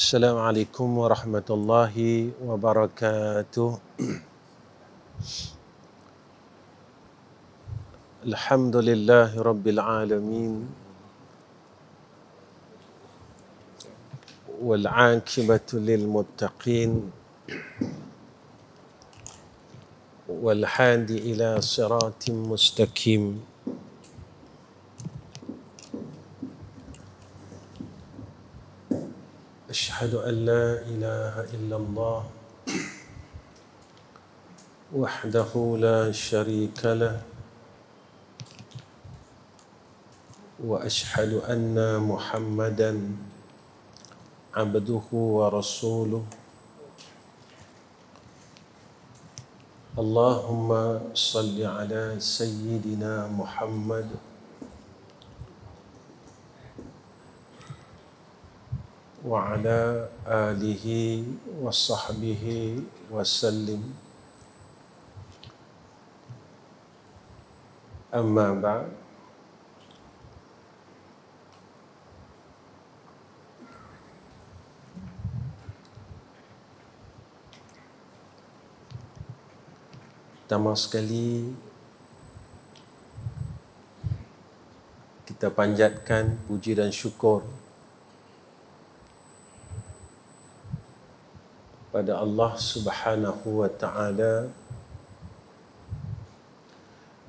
Assalamualaikum warahmatullahi wabarakatuh. Alhamdulillahi rabbil alamin. Wal 'aqibatu lil muttaqin. Wal hadi ila siratim mustaqim. Ashhadu an la ilaha illallah wahdahu la syarika lah. Wa ashhadu anna Muhammadan abduhu wa rasuluh. Allahumma salli ala sayyidina Muhammad wa ala alihi wa sahbihi wa sallim. Amma ba'd. Pertama sekali kita panjatkan puji dan syukur pada Allah Subhanahu wa ta'ala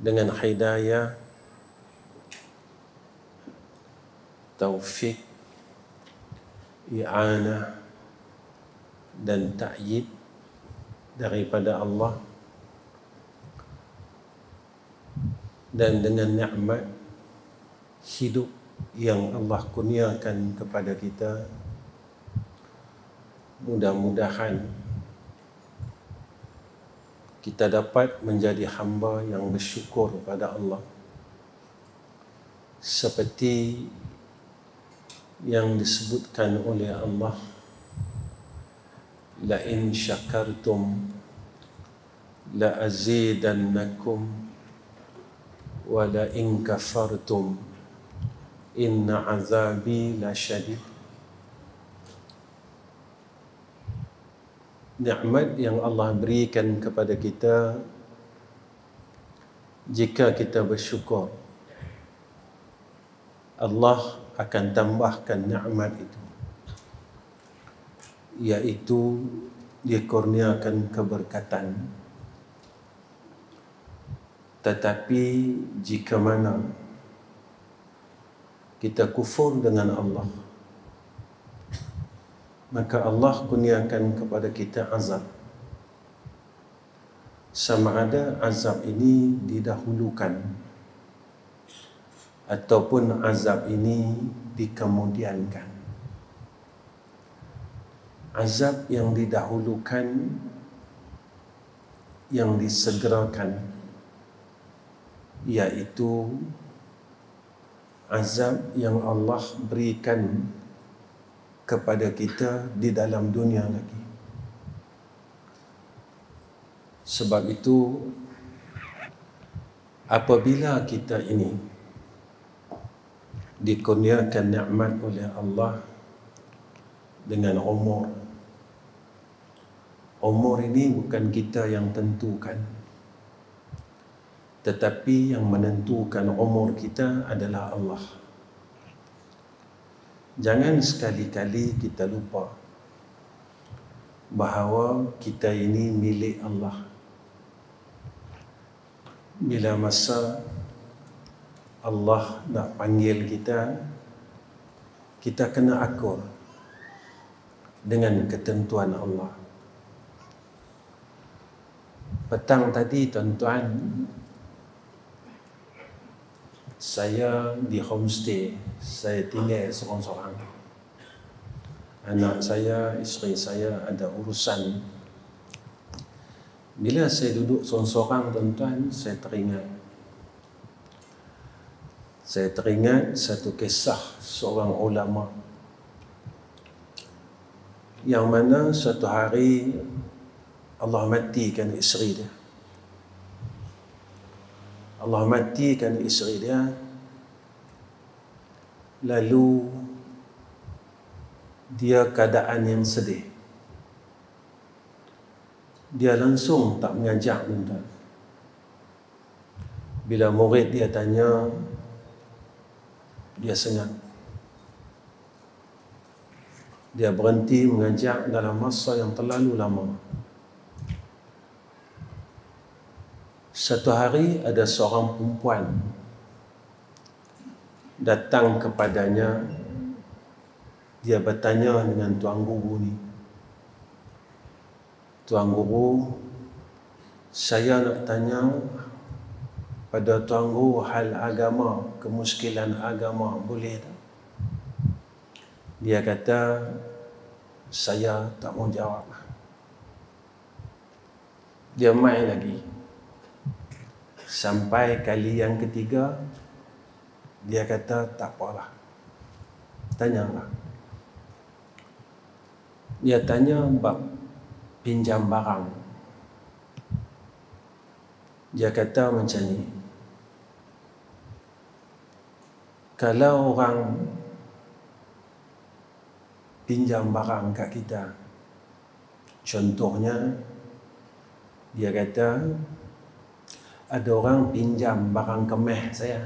dengan hidayah, taufik, i'anah dan ta'yid daripada Allah, dan dengan nikmat hidup yang Allah kurniakan kepada kita. Mudah-mudahan kita dapat menjadi hamba yang bersyukur pada Allah seperti yang disebutkan oleh Allah, la in syakartum la azidannakum wa la in kafartum inna azabi la syadid. Nikmat yang Allah berikan kepada kita, jika kita bersyukur, Allah akan tambahkan nikmat itu, iaitu dikurniakan keberkatan. Tetapi jika mana kita kufur dengan Allah, maka Allah kurniakan kepada kita azab. Sama ada azab ini didahulukan ataupun azab ini dikemudiankan. Azab yang didahulukan, yang disegerakan, iaitu azab yang Allah berikan kepada kita di dalam dunia lagi. Sebab itu, apabila kita ini dikurniakan nikmat oleh Allah dengan umur ini bukan kita yang tentukan, tetapi yang menentukan umur kita adalah Allah. Jangan sekali-kali kita lupa bahawa kita ini milik Allah. Bila masa Allah nak panggil kita, kita kena akur dengan ketentuan Allah. Petang tadi, tuan-tuan, saya di homestay, saya tinggal seorang-seorang. Anak saya, isteri saya ada urusan. Bila saya duduk seorang-seorang, tuan-tuan, saya teringat satu kisah seorang ulama yang mana suatu hari Allah matikan isteri dia. Allah matikan isteri dia, lalu dia keadaan yang sedih. Dia langsung tak mengajak tuan-tuan. Bila murid dia tanya, dia senyap. Dia berhenti mengajak dalam masa yang terlalu lama. Satu hari ada seorang perempuan datang kepadanya. Dia bertanya dengan tuan guru ni, "Tuan guru, saya nak tanya pada tuan guru hal agama, kemuskilan agama, boleh tak?" Dia kata, "Saya tak mau jawab." Dia mai lagi. Sampai kali yang ketiga, dia kata, "Tak apalah, tanyalah." Dia tanya bab pinjam barang. Dia kata macam ni, kalau orang pinjam barang kat kita, contohnya dia kata ada orang pinjam barang kemeh saya.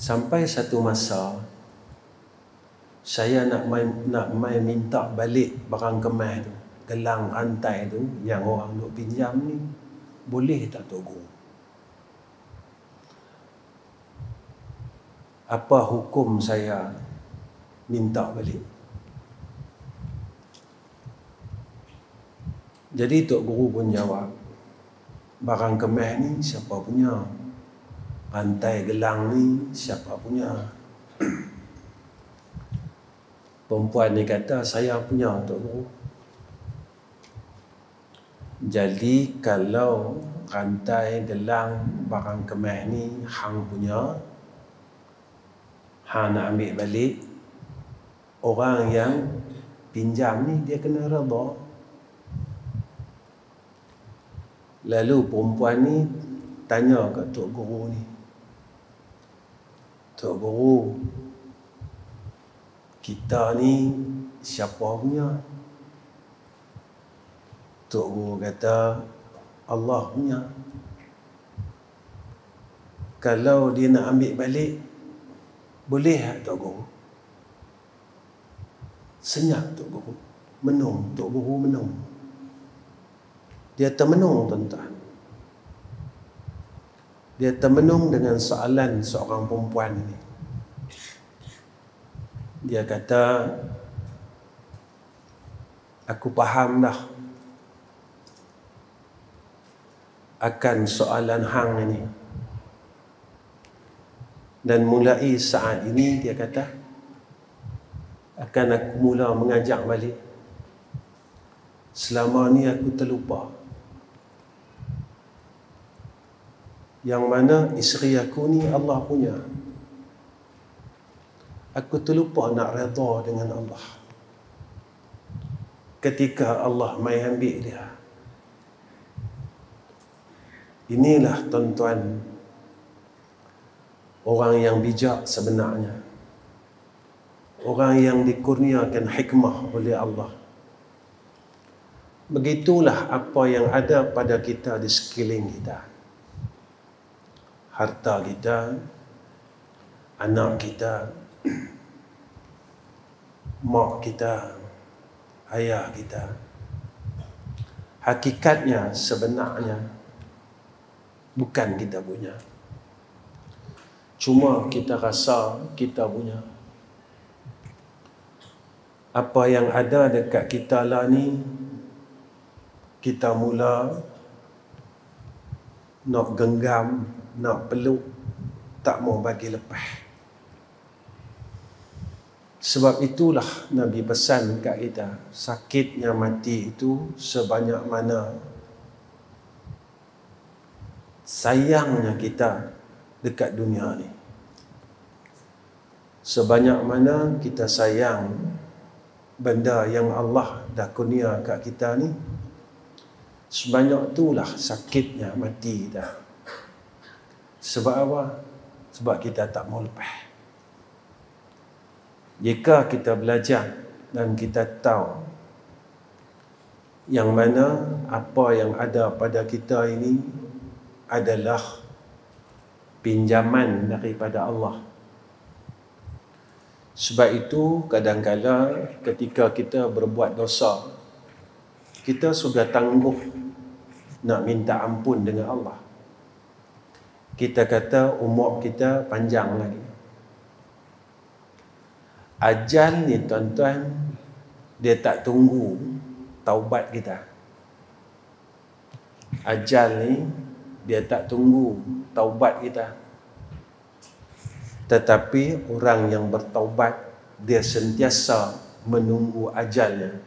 Sampai satu masa saya nak mai minta balik barang kemeh tu, gelang rantai tu yang orang duk pinjam ni, boleh tak Tok Guru? Apa hukum saya minta balik? Jadi Tok Guru pun jawab, barang kemeh ni siapa punya? Rantai gelang ni siapa punya? Perempuan ni kata, "Saya punya Tok Guru." Jadi kalau rantai gelang barang kemeh ni hang punya, hang nak ambil balik, orang yang pinjam ni dia kena redha. Lalu perempuan ni tanya ke Tok Guru ni, "Tok Guru, kita ni siapa punya?" Tok Guru kata, "Allah punya." Kalau dia nak ambil balik, boleh tak Tok Guru? Senyap Tok Guru, menung. Tok Guru menung. Dia termenung tuan-tuan. Dia termenung dengan soalan seorang perempuan ini. Dia kata, "Aku faham dah akan soalan hang ini. Dan mulai saat ini," dia kata, "akan aku mula mengajak balik. Selama ni aku terlupa. Yang mana isteri aku ni Allah punya. Aku terlupa nak redha dengan Allah. Ketika Allah mai ambil dia." Inilah tuan-tuan orang yang bijak sebenarnya. Orang yang dikurniakan hikmah oleh Allah. Begitulah apa yang ada pada kita di sekeliling kita. Harta kita, anak kita, mak kita, ayah kita. Hakikatnya sebenarnya bukan kita punya. Cuma kita rasa kita punya. Apa yang ada dekat kita lah ni, kita mula nak genggam, nak peluk, tak mau bagi lepas. Sebab itulah Nabi pesan kat kita, sakitnya mati itu sebanyak mana sayangnya kita dekat dunia ni. Sebanyak mana kita sayang benda yang Allah dah kurnia kat kita ni, sebanyak itulah sakitnya mati dah. Sebab apa? Sebab kita tak mau lepas. Jika kita belajar dan kita tahu yang mana apa yang ada pada kita ini adalah pinjaman daripada Allah. Sebab itu kadang-kadang ketika kita berbuat dosa, kita sudah tangguh nak minta ampun dengan Allah. Kita kata umur kita panjang lagi. Ajal ni tuan-tuan, dia tak tunggu taubat kita. Ajal ni dia tak tunggu taubat kita. Tetapi orang yang bertaubat, dia sentiasa menunggu ajalnya.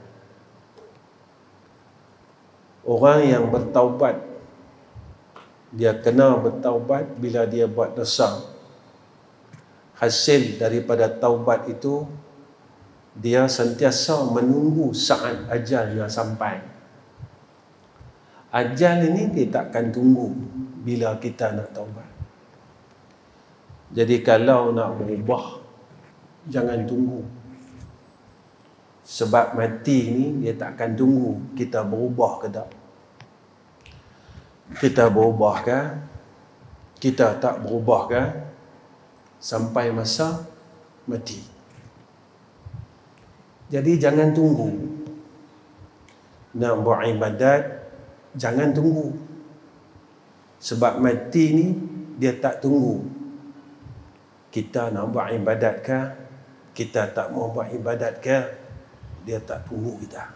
Orang yang bertaubat, dia kena bertaubat bila dia buat dosa. Hasil daripada taubat itu, dia sentiasa menunggu saat ajalnya sampai. Ajal ini dia takkan tunggu bila kita nak taubat. Jadi kalau nak berubah, jangan tunggu. Sebab mati ni dia takkan tunggu kita berubah ke tak. Kita berubah ke, kita tak berubah ke, sampai masa mati. Jadi jangan tunggu. Nak buat ibadat, jangan tunggu. Sebab mati ni dia tak tunggu. Kita nak buat ibadat ke, kita tak mau buat ibadat ke, dia tak tunggu kita.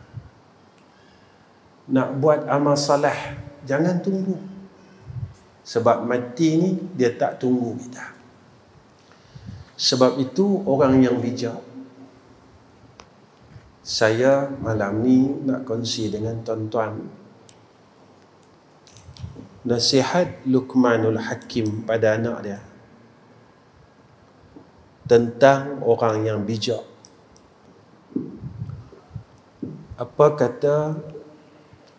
Nak buat amal soleh, jangan tunggu. Sebab mati ni dia tak tunggu kita. Sebab itu orang yang bijak, saya malam ni nak kongsi dengan tuan-tuan nasihat Luqmanul Hakim pada anak dia tentang orang yang bijak. Apa kata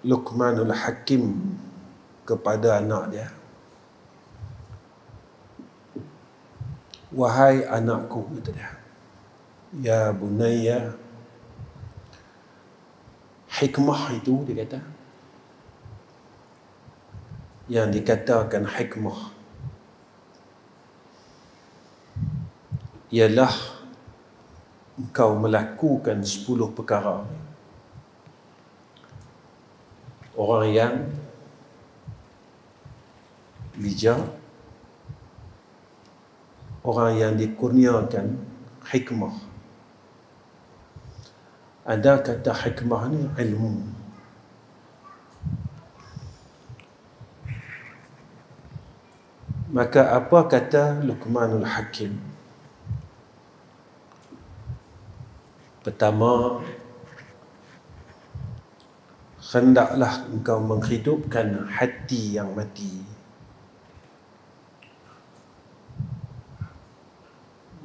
Luqmanul Hakim kepada anak dia? Wahai anakku, kata dia, ya bunayya, hikmah itu, dia kata, yang dikatakan hikmah ialah engkau melakukan 10 perkara. Orang yang bijak, orang yang dikurniakan hikmah. Ada kata hikmah ni ilmu. Maka apa kata Luqmanul Hakim? Pertama, hendaklah engkau menghidupkan hati yang mati.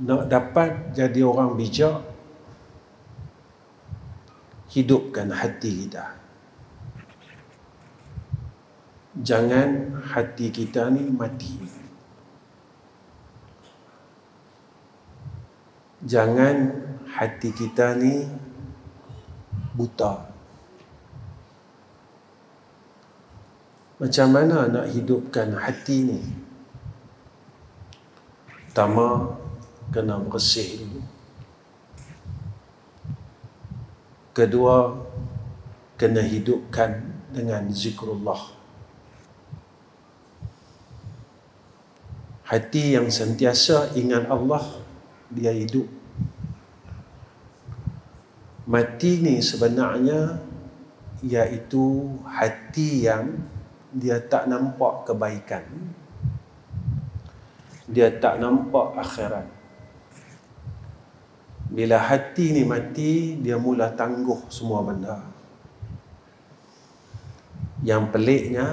Nak dapat jadi orang bijak, hidupkan hati kita. Jangan hati kita ni mati. Jangan hati kita ni buta. Macam mana nak hidupkan hati ni? Pertama, kena bersih dulu. Kedua, kena hidupkan dengan zikrullah. Hati yang sentiasa ingat Allah, dia hidup. Mati ni sebenarnya iaitu hati yang dia tak nampak kebaikan, dia tak nampak akhirat. Bila hati ni mati, dia mula tangguh semua benda. Yang peliknya,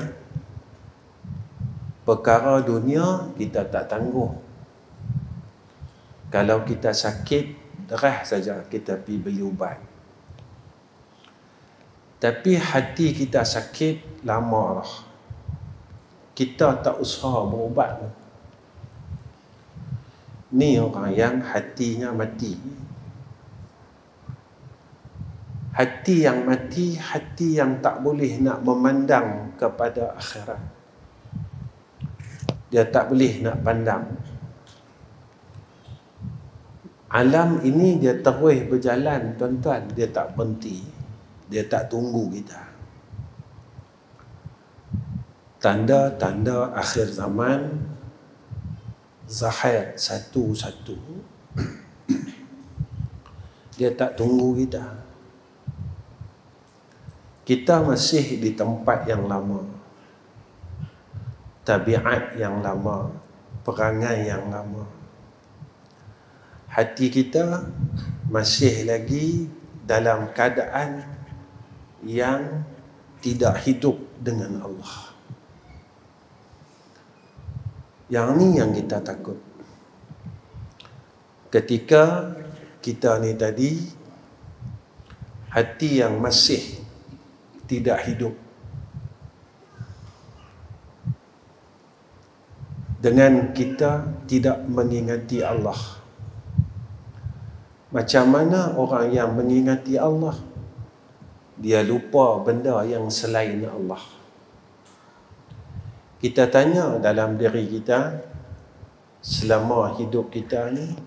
perkara dunia kita tak tangguh. Kalau kita sakit, derah saja kita pergi beli ubat. Tapi hati kita sakit, lama lah. Kita tak usaha berubat. Ni orang yang hatinya mati. Hati yang mati, hati yang tak boleh nak memandang kepada akhirat. Dia tak boleh nak pandang. Alam ini dia terus berjalan, tuan-tuan. Dia tak berhenti. Dia tak tunggu kita. Tanda-tanda akhir zaman zahir satu-satu. Dia tak tunggu kita. Kita masih di tempat yang lama, tabiat yang lama, perangai yang lama. Hati kita masih lagi dalam keadaan yang tidak hidup dengan Allah. Yang ni yang kita takut. Ketika kita ni tadi, hati yang masih tidak hidup, dengan kita tidak mengingati Allah. Macam mana orang yang mengingati Allah, dia lupa benda yang selain Allah. Kita tanya dalam diri kita, selama hidup kita ni,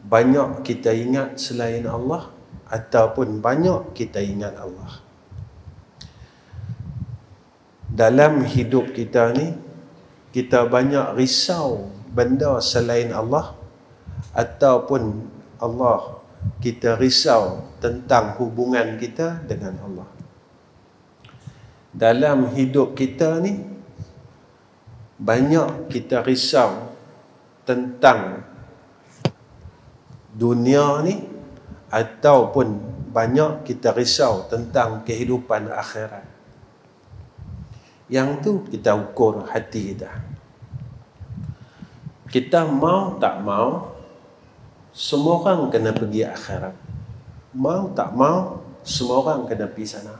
banyak kita ingat selain Allah ataupun banyak kita ingat Allah? Dalam hidup kita ni, kita banyak risau benda selain Allah ataupun Allah kita risau tentang hubungan kita dengan Allah. Dalam hidup kita ni, banyak kita risau tentang dunia ni ataupun banyak kita risau tentang kehidupan akhirat. Yang tu kita ukur hati kita. Kita mau tak mau, semua orang kena pergi akhirat. Mau tak mau, semua orang kena pergi sana.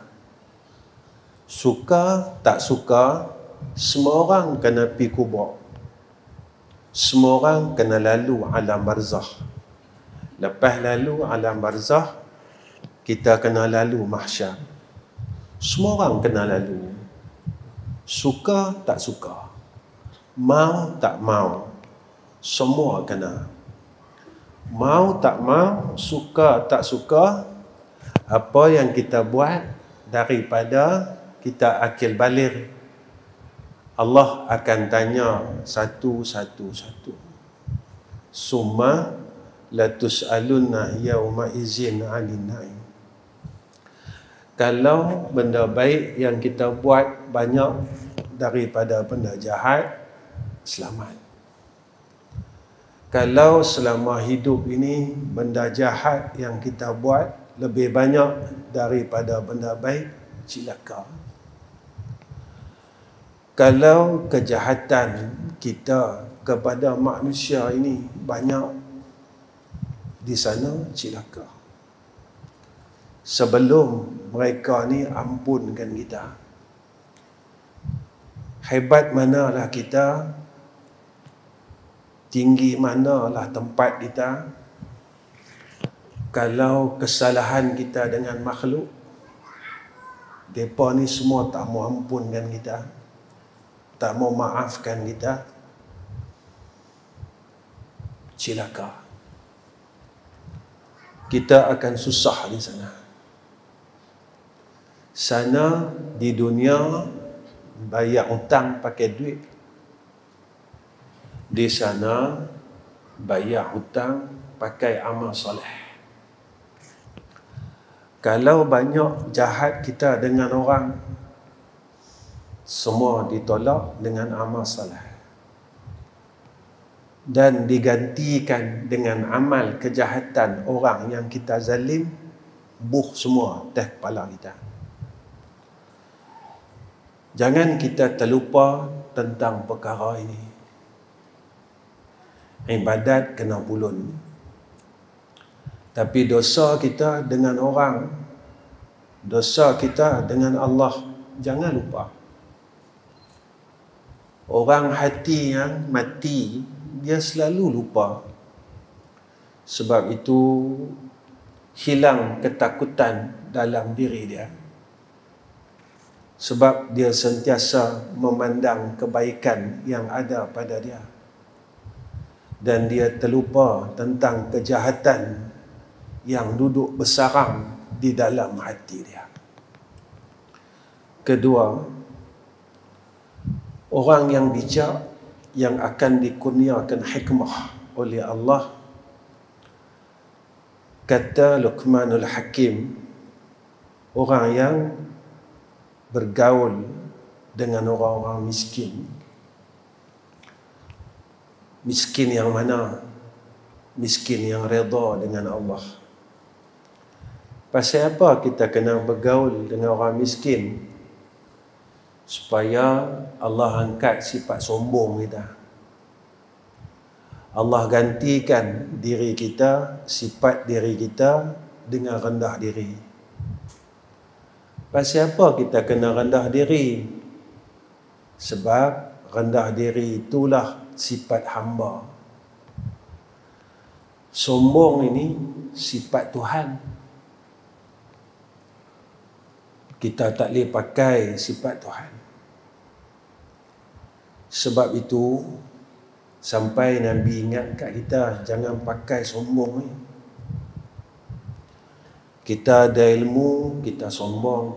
Suka tak suka, semua orang kena pergi kubur. Semua orang kena lalu alam barzakh. Lepas lalu alam barzakh, kita kena lalu mahsyar. Semua orang kena lalu. Suka tak suka, mau tak mau, semua kena. Mau tak mau, suka tak suka, apa yang kita buat daripada kita akil baligh, Allah akan tanya satu-satu. Summa latus'alunna yawma izin 'anil na'im. Kalau benda baik yang kita buat banyak daripada benda jahat, selamat. Kalau selama hidup ini benda jahat yang kita buat lebih banyak daripada benda baik, celaka. Kalau kejahatan kita kepada manusia ini banyak, di sana celaka. Sebelum mereka ni ampunkan kita, hebat manalah kita, tinggi manalah tempat kita, kalau kesalahan kita dengan makhluk, mereka ni semua tak mau ampunkan kita, tak mau maafkan kita, celaka. Kita akan susah di sana. Sana di dunia bayar hutang pakai duit. Di sana bayar hutang pakai amal soleh. Kalau banyak jahat kita dengan orang, semua ditolak dengan amal soleh dan digantikan dengan amal kejahatan orang yang kita zalim, buh semua atas kepala kita. Jangan kita terlupa tentang perkara ini. Ibadat kena pulun. Tapi dosa kita dengan orang, dosa kita dengan Allah, jangan lupa. Orang hati yang mati, dia selalu lupa. Sebab itu hilang ketakutan dalam diri dia. Sebab dia sentiasa memandang kebaikan yang ada pada dia. Dan dia terlupa tentang kejahatan yang duduk bersarang di dalam hati dia. Kedua, orang yang bijak yang akan dikurniakan hikmah oleh Allah, kata Luqmanul Hakim, orang yang bergaul dengan orang-orang miskin. Miskin yang mana? Miskin yang redha dengan Allah. Pasal apa kita kena bergaul dengan orang miskin? Supaya Allah angkat sifat sombong kita. Allah gantikan diri kita, sifat diri kita dengan rendah diri. Pasal apa kita kena rendah diri? Sebab rendah diri itulah sifat hamba. Sombong ini sifat Tuhan. Kita tak boleh pakai sifat Tuhan. Sebab itu, sampai Nabi ingat kat kita, jangan pakai sombong ni. Kita ada ilmu, kita sombong.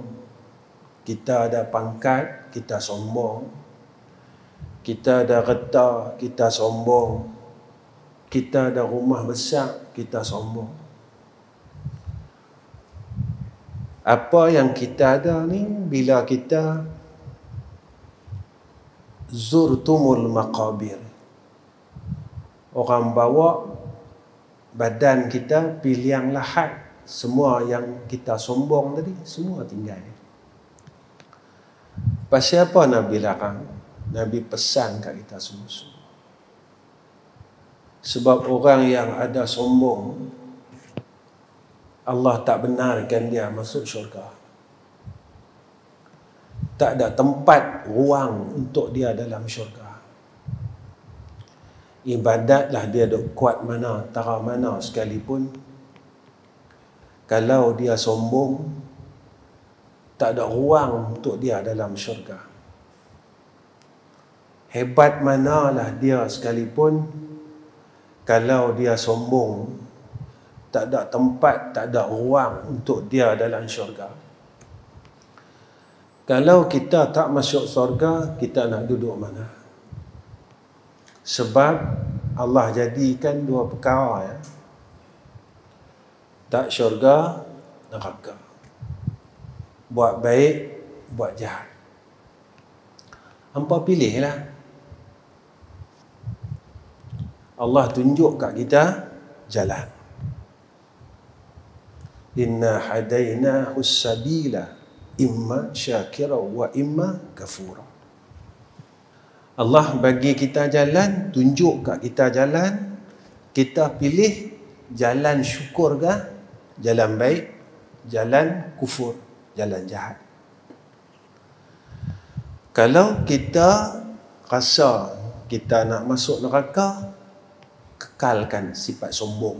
Kita ada pangkat, kita sombong. Kita ada harta, kita sombong. Kita ada rumah besar, kita sombong. Apa yang kita ada ni, bila kita zurtumul maqabir, orang bawa badan kita pergi liang lahat, semua yang kita sombong tadi semua tinggal. Pasal apa Nabi larang? Nabi pesan kat kita semua. Sebab orang yang ada sombong, Allah tak benarkan dia masuk syurga. Tak ada tempat ruang untuk dia dalam syurga. Ibadatlah dia duk kuat mana, tara mana sekalipun, kalau dia sombong, tak ada ruang untuk dia dalam syurga. Hebat manalah dia sekalipun, kalau dia sombong, tak ada tempat, tak ada ruang untuk dia dalam syurga. Kalau kita tak masuk syurga, kita nak duduk mana? Sebab Allah jadikan dua perkara, ya. Tak syurga, neraka. Buat baik, buat jahat. Hampa pilihlah. Allah tunjuk kat kita jalan. Inna hadainahu sabila imma syakira wa imma kafura. Allah bagi kita jalan, tunjuk kat kita jalan, kita pilih jalan syukur ke, jalan baik, jalan kufur, jalan jahat. Kalau kita rasa kita nak masuk neraka, kekalkan sifat sombong.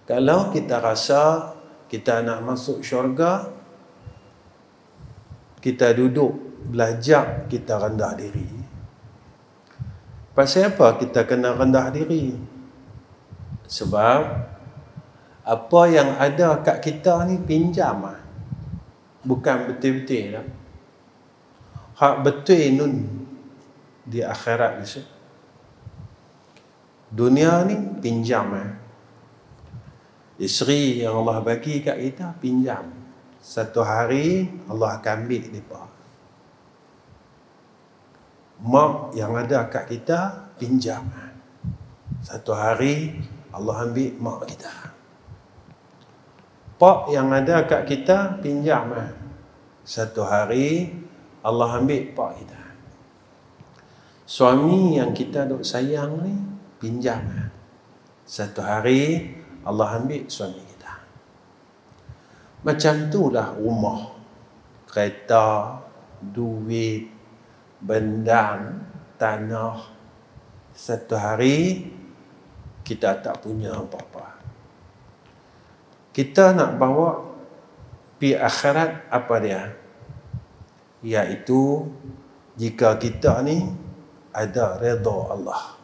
Kalau kita rasa kita nak masuk syurga, kita duduk belajar, kita rendah diri. Pasal apa kita kena rendah diri? Sebab apa yang ada kat kita ni pinjam lah. Bukan betul-betul lah. Hak betul nun di akhirat ni. Dunia ni pinjam lah. Isteri yang Allah bagi kat kita pinjam. Satu hari Allah akan ambil mereka. Mak yang ada kat kita pinjam. Satu hari Allah ambil mak kita. Pak yang ada kat kita pinjam. Satu hari Allah ambil pak kita. Suami yang kita duk sayang ni pinjam. Satu hari Allah ambil suami kita. Macam itulah rumah, kereta, duit, benda, tanah. Satu hari kita tak punya apa-apa. Kita nak bawa pi akhirat apa dia? Iaitu jika kita ni ada redha Allah.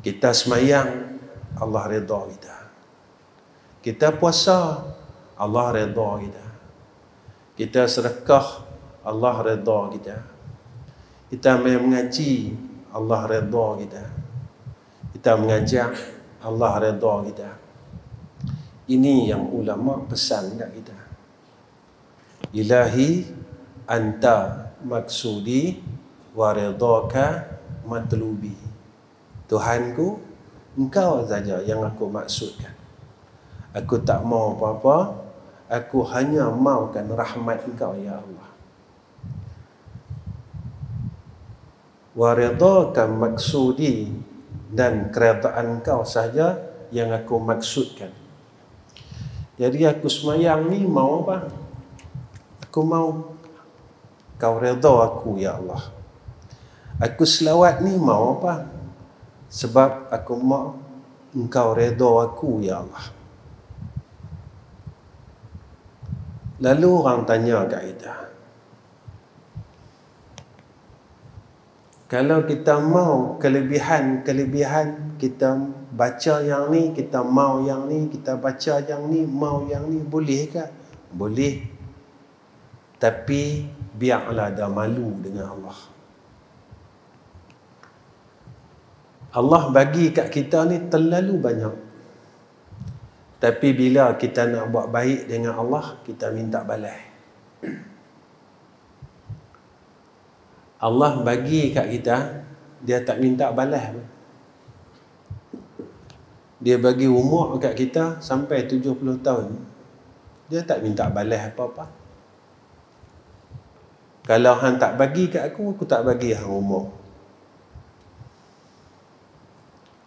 Kita semayang, Allah redha kita. Kita puasa, Allah redha kita. Kita sedekah, Allah redha kita. Kita mengaji, Allah redha kita. Kita mengajar, Allah redha kita. Ini yang ulama pesan kat kita. Ilahi anta maksudi wa ridhaka matlubi. Tuhanku, engkau saja yang aku maksudkan. Aku tak mau apa-apa, aku hanya maukan rahmat engkau ya Allah. Wa ridhaka maksudi, dan keredaan engkau saja yang aku maksudkan. Jadi aku semayang ni mau apa? Aku mau kau redha aku ya Allah. Aku selawat ni mau apa? Sebab aku mau engkau redha aku ya Allah. Lalu orang tanya kat kita, kalau kita mau kelebihan, kita baca yang ni, kita mau yang ni, kita baca yang ni, mau yang ni, boleh ke? Boleh. Tapi biarlah ada malu dengan Allah. Allah bagi kat kita ni terlalu banyak. Tapi bila kita nak buat baik dengan Allah, kita minta balas. Allah bagi kat kita, dia tak minta balas pun. Dia bagi umur kat kita sampai 70 tahun. Dia tak minta balas apa-apa. Kalau hang tak bagi kat aku tak bagi hang umur.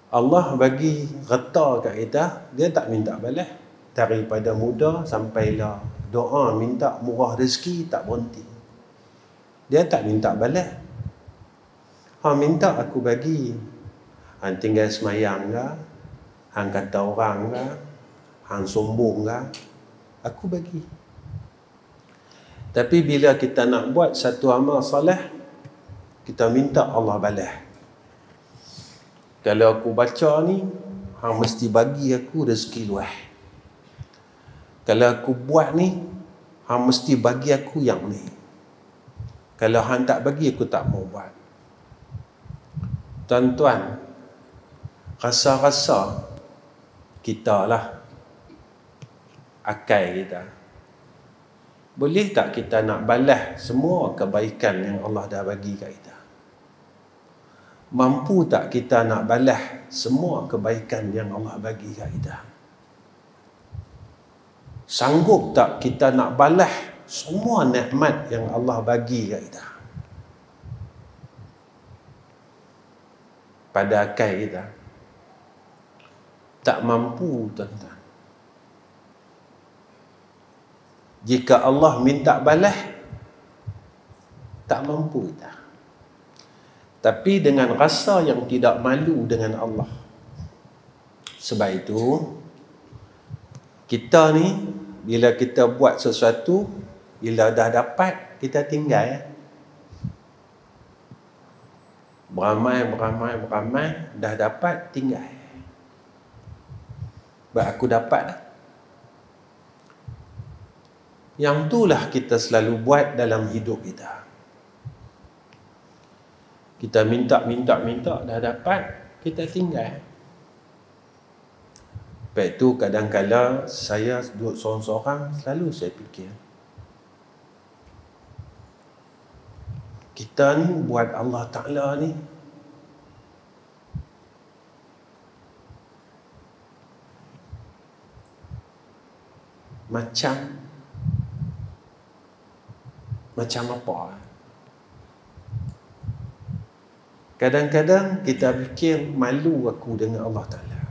Allah bagi reta kat kita, dia tak minta balas. Daripada muda sampailah doa minta murah rezeki tak berhenti. Dia tak minta balas. Hang minta aku bagi. Hang tinggal semayang ke? Hang kata orang ke? Hang sombong ke? Aku bagi. Tapi bila kita nak buat satu amal soleh, kita minta Allah balas. Kalau aku baca ni, hang mesti bagi aku rezeki luas. Kalau aku buat ni, hang mesti bagi aku yang ni. Kalau hang tak bagi, aku tak mau buat. Tuan-tuan, rasa-rasa kita lah akal kita. Boleh tak kita nak balas semua kebaikan yang Allah dah bagi kat kita? Mampu tak kita nak balas semua kebaikan yang Allah bagi kat kita? Sanggup tak kita nak balas semua nikmat yang Allah bagi kat kita? Pada akal kita tak mampu, tuan-tuan. Jika Allah minta balas, tak mampu kita. Tapi dengan rasa yang tidak malu dengan Allah. Sebab itu, kita ni, bila kita buat sesuatu, bila dah dapat, kita tinggal. Beramai, dah dapat, tinggal. Sebab aku dapat lah. Yang itulah kita selalu buat dalam hidup kita. Kita minta, dah dapat, kita tinggal. Sebab itu kadang-kadang saya duduk seorang-seorang, selalu saya fikir, kita ni buat Allah Ta'ala ni macam apa? Kadang-kadang kita fikir malu aku dengan Allah Ta'ala.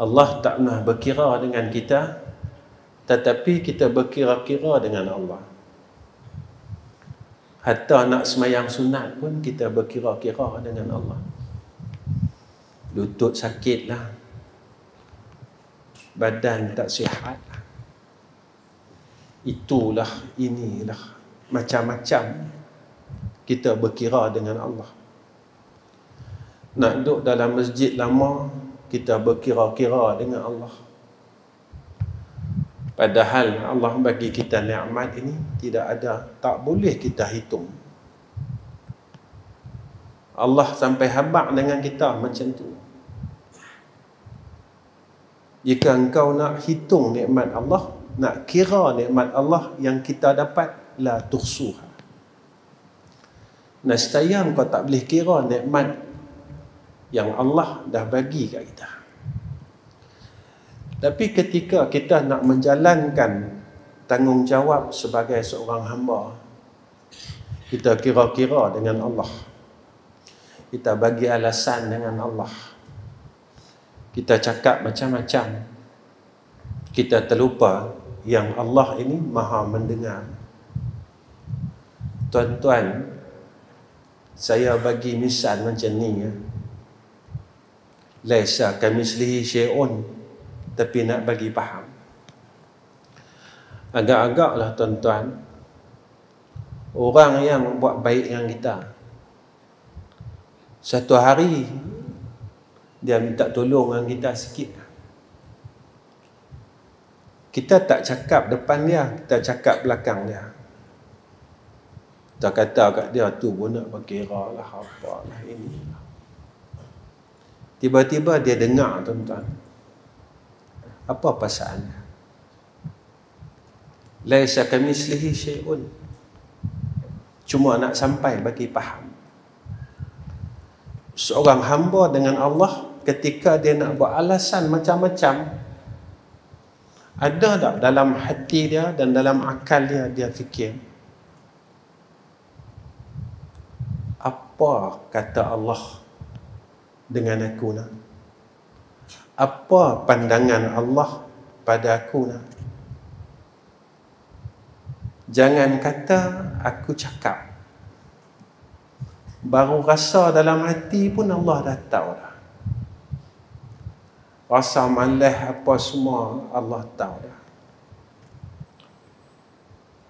Allah tak pernah berkira dengan kita, tetapi kita berkira-kira dengan Allah. Hatta nak semayang sunat pun kita berkira-kira dengan Allah. Lutut sakit lah, badan tak sihat. Inilah macam-macam kita berkira dengan Allah. Nak duduk dalam masjid lama, kita berkira-kira dengan Allah. Padahal Allah bagi kita nikmat ini tak boleh kita hitung. Allah sampai habaq dengan kita macam tu. Jika engkau nak hitung nikmat Allah, nak kira nikmat Allah yang kita dapat, la tuhsuha. Nescaya engkau tak boleh kira nikmat yang Allah dah bagi kat kita. Tapi ketika kita nak menjalankan tanggungjawab sebagai seorang hamba, kita kira-kira dengan Allah. Kita bagi alasan dengan Allah. Kita cakap macam-macam. Kita terlupa yang Allah ini maha mendengar. Tuan-tuan, saya bagi misal macam ni ya. Laisa kamitslihi syai'un, tapi nak bagi faham. Agak-agaklah tuan-tuan, orang yang buat baik dengan kita, satu hari dia minta tolong dengan kita sikit, kita tak cakap depan dia, kita cakap belakang dia. Kita kata kat dia, tu pun nak berkira lah, apalah ini. Tiba-tiba dia dengar tuan-tuan. Apa perasaannya? Laisa kamitslihi syai'un. Cuma nak sampai bagi faham. Seorang hamba dengan Allah, ketika dia nak buat alasan macam-macam, ada tak dalam hati dia dan dalam akal dia fikir, apa kata Allah dengan aku nak? Apa pandangan Allah pada aku nak? Jangan kata aku cakap, baru rasa dalam hati pun Allah dah tahu dah. Rasa malas apa semua Allah tahu dah.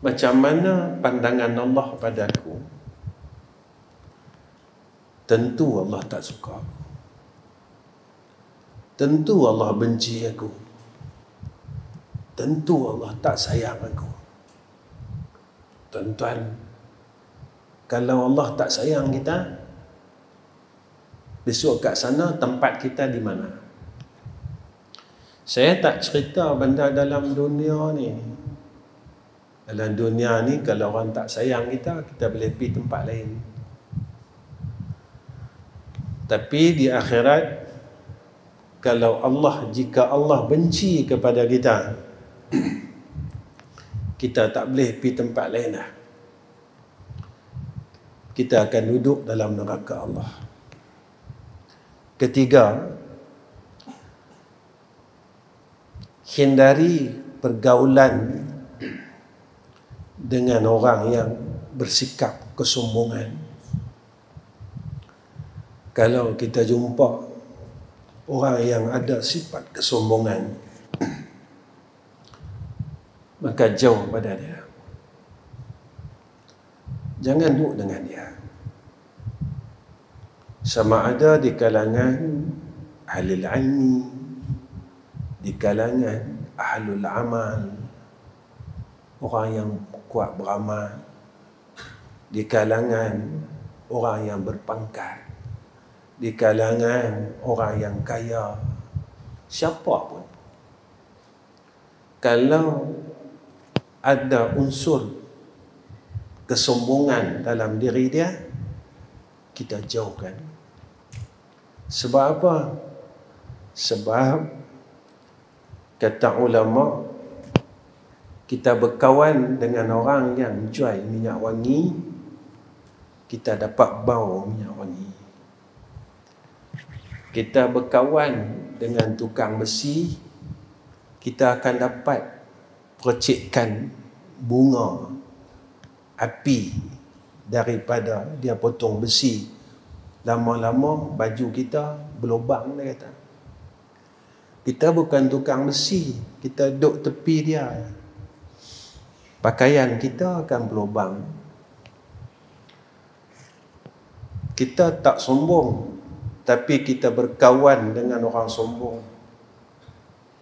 Macam mana pandangan Allah pada aku? Tentu Allah tak suka aku. Tentu Allah benci aku. Tentu Allah tak sayang aku. Tuan-tuan, kalau Allah tak sayang kita, besok kat sana tempat kita di mana? Saya tak cerita benda dalam dunia ni. Dalam dunia ni, kalau orang tak sayang kita, kita boleh pergi tempat lain. Tapi di akhirat, jika Allah benci kepada kita, kita tak boleh pergi tempat lain dah. Kita akan duduk dalam neraka Allah. Ketiga, hindari pergaulan dengan orang yang bersikap kesombongan. Kalau kita jumpa orang yang ada sifat kesombongan, maka jauh pada dia. Jangan duduk dengan dia. Sama ada di kalangan ahlul ilmi, di kalangan ahlul amal, orang yang kuat beramal, di kalangan orang yang berpangkat, di kalangan orang yang kaya, siapa pun. Kalau ada unsur kesombongan dalam diri dia, kita jauhkan. Sebab apa? Sebab kata ulama, kita berkawan dengan orang yang jual minyak wangi, kita dapat bau minyak wangi. Kita berkawan dengan tukang besi, kita akan dapat percikan bunga api daripada dia potong besi. Lama-lama baju kita berlubang, dia kata. Kita bukan tukang besi, kita duduk tepi dia. Pakaian kita akan berlubang. Kita tak sombong, tapi kita berkawan dengan orang sombong.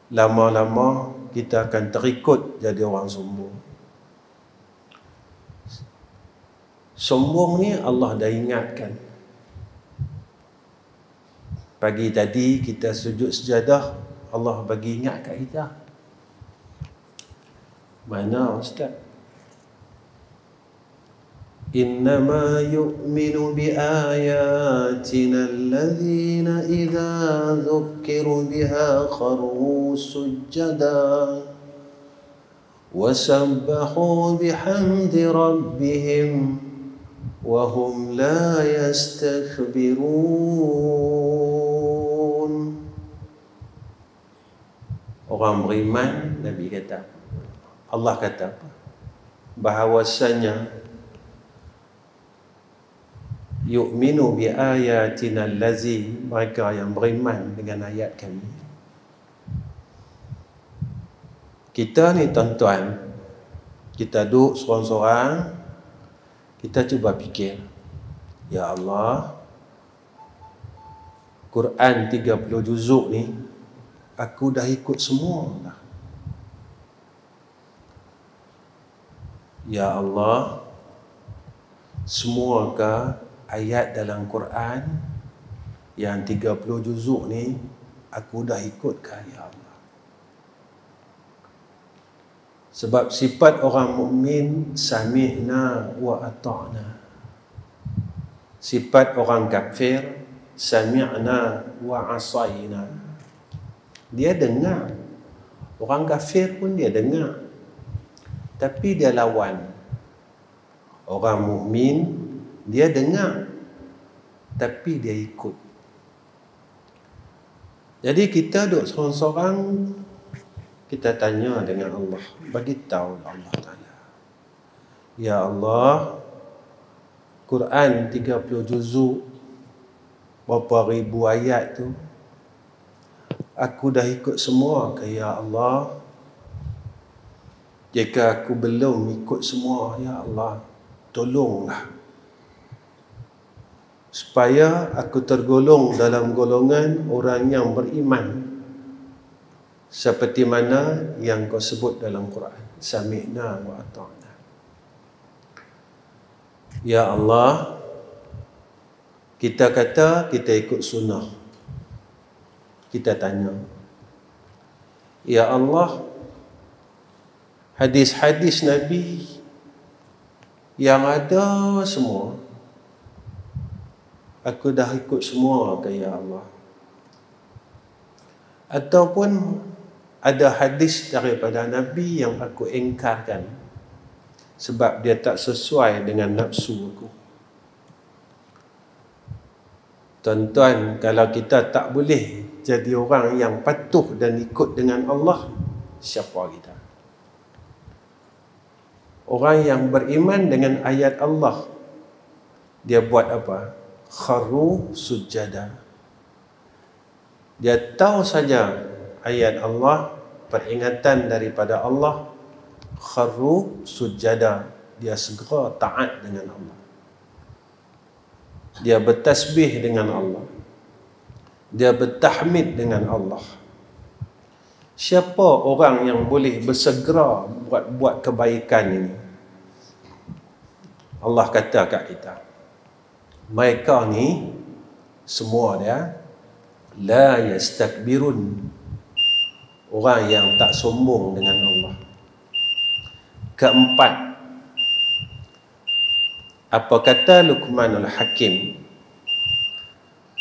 Lama-lama kita akan terikut jadi orang sombong. Sombong ni Allah dah ingatkan. Pagi tadi kita sujud sejadah, Allah bagi ingat kat kita. Mana Ustaz? Innama yu'minu biayatina alladhina idza dhukkiru biha kharu sujada wa sabbahu bihamdi rabbihim wa hum la yastakbirun. Orang beriman, Nabi kata, Allah kata apa? Bahawasanya yu'minu bi ayatina allazi, mereka yang beriman dengan ayat kami. Kita ni tuan-tuan, kita duduk seorang-seorang, kita cuba fikir, ya Allah, Quran 30 juzuk ni aku dah ikut semua dah. Ya Allah, semuakah ayat dalam Quran yang 30 juzuk ni aku dah ikutkan, ya Allah? Sebab sifat orang mukmin sami'na wa ata'na. Sifat orang kafir sami'na wa asayna. Dia dengar. Orang kafir pun dia dengar, tapi dia lawan. Orang mukmin dia dengar, tapi dia ikut. Jadi kita duduk seorang-seorang, kita tanya dengan Allah, bagi tahu Allah Ta'ala, ya Allah, Quran 30 juzuk, berapa ribu ayat tu, aku dah ikut semua ke ya Allah. Jika aku belum ikut semua, ya Allah, tolonglah supaya aku tergolong dalam golongan orang yang beriman seperti mana yang kau sebut dalam Quran, sami'na wa ata'na. Ya Allah, kita kata kita ikut sunnah. Kita tanya, ya Allah, hadis-hadis Nabi yang ada semua aku dah ikut semua ke ya Allah? Ataupun ada hadis daripada Nabi yang aku ingkarkan sebab dia tak sesuai dengan nafsu aku? Tuan-tuan, kalau kita tak boleh jadi orang yang patuh dan ikut dengan Allah, siapa kita? Orang yang beriman dengan ayat Allah, dia buat apa? Kharu sujada. Dia tahu saja ayat Allah, peringatan daripada Allah, kharu sujada, dia segera taat dengan Allah. Dia bertasbih dengan Allah. Dia bertahmid dengan Allah. Siapa orang yang boleh bersegera buat kebaikan ini? Allah kata kat kita, mereka ni semua dia la yastakbirun, orang yang tak sombong dengan Allah. Keempat, apa kata Luqmanul Hakim?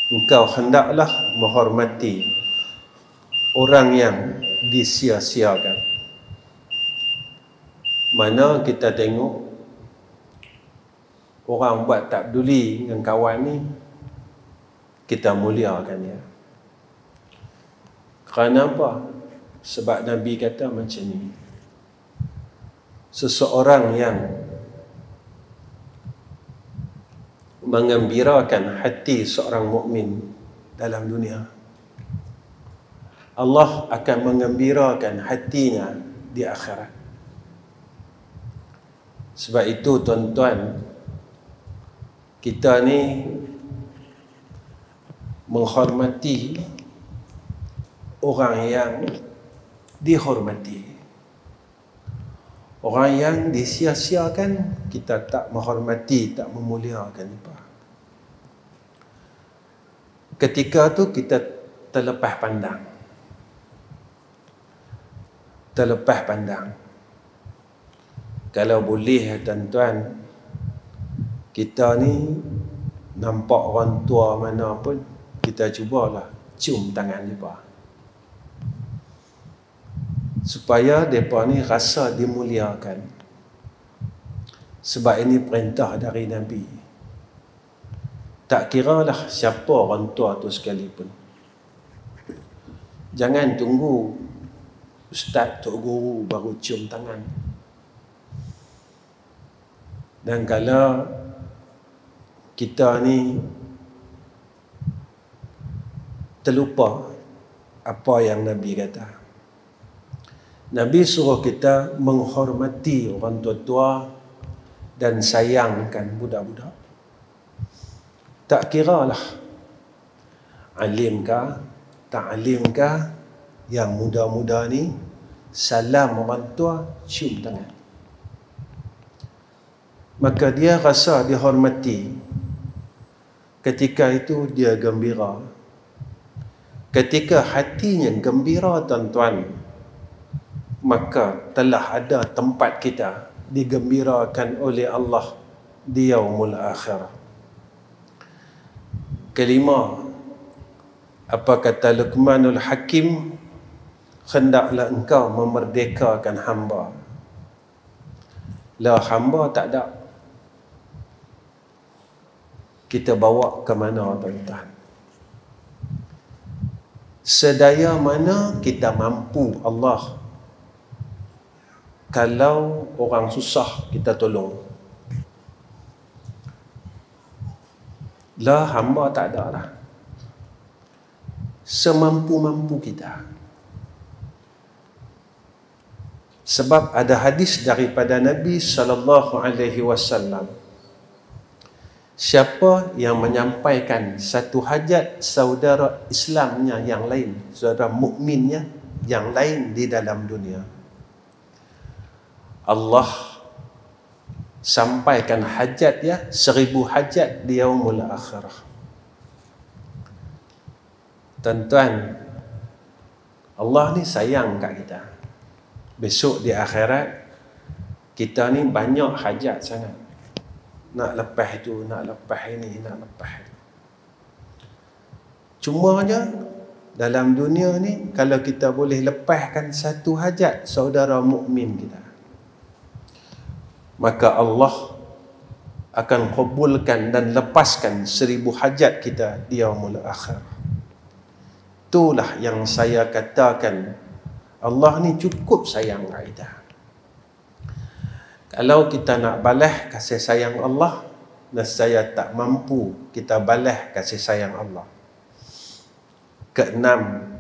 Engkau hendaklah menghormati orang yang disia-siakan. Mana kita tengok orang buat tak peduli dengan kawan ni, kita muliakan dia. Kerana apa? Sebab Nabi kata macam ni, seseorang yang mengembirakan hati seorang mukmin dalam dunia, Allah akan mengembirakan hatinya di akhirat. Sebab itu tuan-tuan, kita ni menghormati orang yang dihormati. Orang yang disia-siakan, kita tak menghormati, tak memuliakan mereka. Ketika tu kita terlepas pandang. Terlepas pandang. Kalau boleh tuan-tuan, kita ni nampak orang tua mana pun, kita cubalah cium tangan mereka, supaya mereka ni rasa dimuliakan. Sebab ini perintah dari Nabi. Tak kiralah siapa orang tua tu sekalipun. Jangan tunggu ustaz, tok guru baru cium tangan. Dan kalau kita ni terlupa apa yang Nabi kata, Nabi suruh kita menghormati orang tua-tua dan sayangkan budak-budak. Tak kiralah alimkah, tak alimkah, yang muda-muda ni salam orang tua, cium tangan. Maka dia rasa dihormati. Ketika itu dia gembira. Ketika hatinya gembira tuan-tuan, maka telah ada tempat kita digembirakan oleh Allah di yaumul akhirah. Kelima, apa kata Luqmanul Hakim? Hendaklah engkau memerdekakan hamba. Lah hamba tak ada, kita bawa ke mana tuan-tuan? Sedaya mana kita mampu Allah. Kalau orang susah, kita tolong. Lah hamba tak ada lah. Semampu-mampu kita. Sebab ada hadis daripada Nabi SAW. Siapa yang menyampaikan satu hajat saudara Islamnya yang lain, saudara mukminnya yang lain di dalam dunia, Allah sampaikan hajat ya 1000 hajat di yaumul akhirah. Tuan-tuan, Allah ni sayang kat kita. Besok di akhirat, kita ni banyak hajat sangat. Nak lepas itu, nak lepas ini, nak lepas itu. Cumanya dalam dunia ni, kalau kita boleh lepaskan satu hajat saudara mukmin kita, maka Allah akan kabulkan dan lepaskan 1000 hajat kita di yaumul akhir. Itulah yang saya katakan, Allah ni cukup sayang kita. Kalau kita nak balas kasih sayang Allah, nescaya tak mampu kita balas kasih sayang Allah. Keenam,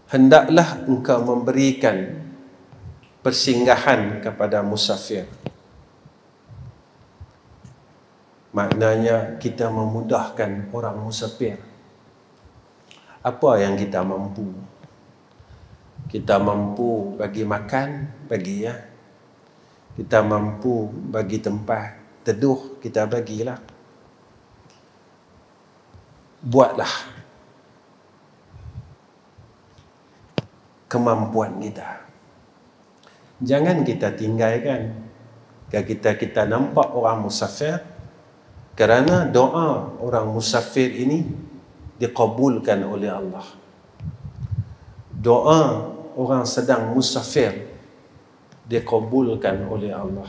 hendaklah engkau memberikan persinggahan kepada musafir. Maknanya kita memudahkan orang musafir. Apa yang kita mampu? Kita mampu bagi makan, bagi ya. Kita mampu bagi tempat teduh, kita bagilah. Buatlah kemampuan kita. Jangan kita tinggalkan. Kalau kita nampak orang musafir, kerana doa orang musafir ini dikabulkan oleh Allah. Doa orang sedang musafir dikabulkan oleh Allah.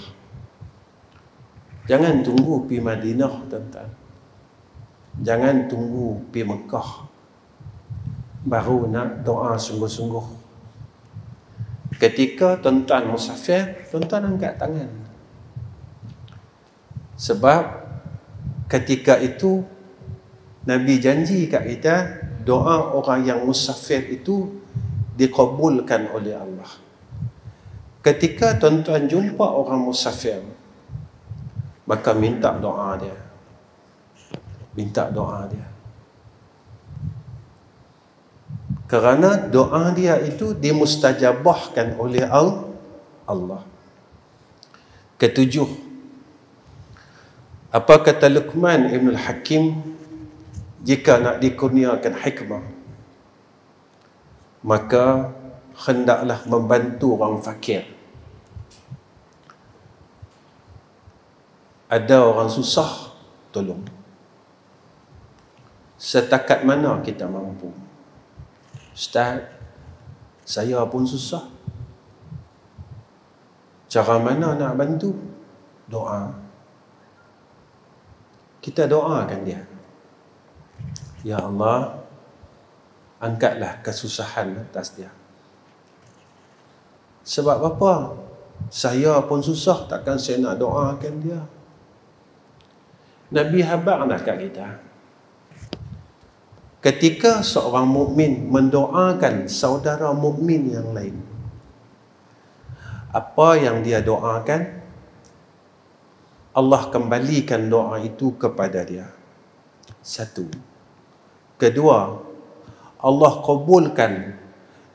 Jangan tunggu pergi Madinah, tuan-tuan. Jangan tunggu pergi Mekah baru nak doa sungguh-sungguh. Ketika tuan-tuan musafir, tuan-tuan angkat tangan. Sebab ketika itu Nabi janji kat kita, doa orang yang musafir itu dikabulkan oleh Allah. Ketika tuan-tuan jumpa orang musafir, maka minta doa dia. Minta doa dia. Kerana doa dia itu dimustajabahkan oleh Allah. Ketujuh, apa kata Luqman Ibn Al-Hakim, jika nak dikurniakan hikmah, maka hendaklah membantu orang fakir. Ada orang susah, tolong. Setakat mana kita mampu. Ustaz, saya pun susah. Cara mana nak bantu? Doa. Kita doakan dia. Ya Allah, angkatlah kesusahan atas dia. Sebab apa? Saya pun susah, takkan saya nak doakan dia. Nabi habar dah kat kita. Ketika seorang mukmin mendoakan saudara mukmin yang lain, apa yang dia doakan, Allah kembalikan doa itu kepada dia. Satu. Kedua, Allah kabulkan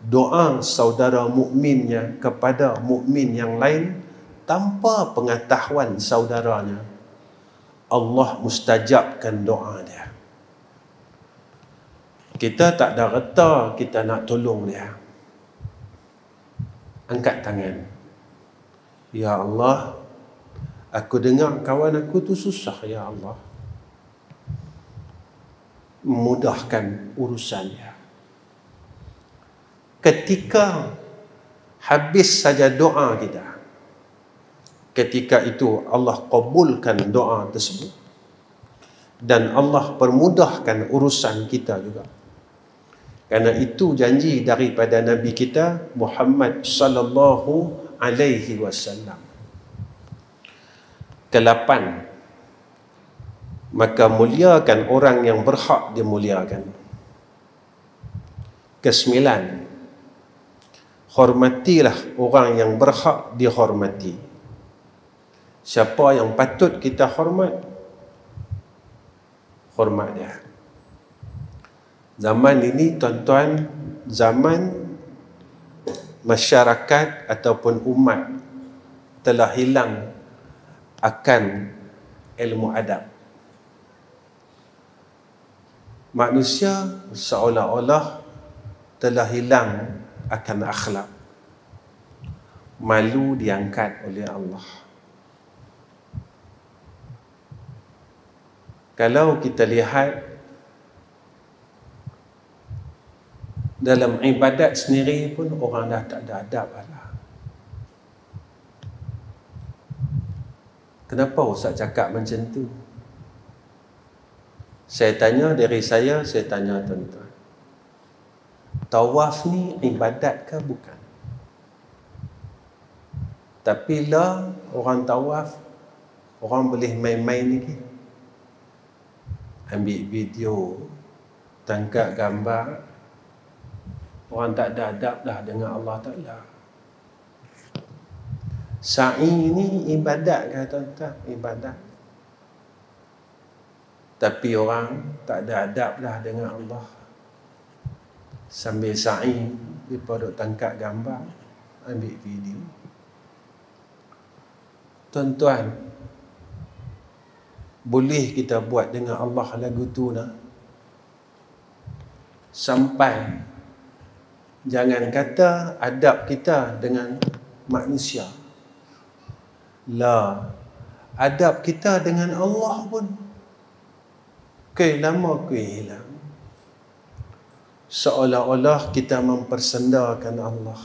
doa saudara mukminnya kepada mukmin yang lain tanpa pengetahuan saudaranya. Allah mustajabkan doa dia. Kita tak ada reta kita nak tolong dia. Angkat tangan. Ya Allah, aku dengar kawan aku tu susah, ya Allah. Mudahkan urusannya. Ketika habis saja doa kita, ketika itu Allah kabulkan doa tersebut dan Allah permudahkan urusan kita juga. Karena itu janji daripada Nabi kita Muhammad sallallahu alaihi wasallam. Ke-8, maka muliakan orang yang berhak dimuliakan. Ke-9, hormatilah orang yang berhak dihormati. Siapa yang patut kita hormat, hormat dia. Zaman ini tuan-tuan, zaman masyarakat ataupun umat telah hilang akan ilmu adab. Manusia seolah-olah telah hilang akan akhlak. Malu diangkat oleh Allah. Kalau kita lihat dalam ibadat sendiri pun orang dah tak ada adab lah. Kenapa Ustaz cakap macam tu? Saya tanya diri saya tanya tuan-tuan. Tawaf ni ibadat ke bukan? Tapi lah orang tawaf, orang boleh main-main lagi. Ambil video, tangkap gambar. Orang tak ada adab dah dengan Allah Ta'ala. Sa'i ni ibadat ke tuan-tuan? Ibadat. Tapi orang tak ada adab dah dengan Allah. Sambil sa'i, mereka duk tangkap gambar, ambil video. Tuan-tuan, boleh kita buat dengan Allah lagu tu nak? Sampai jangan kata adab kita dengan manusia. La, adab kita dengan Allah pun lama hilang. Seolah-olah kita mempersendakan Allah.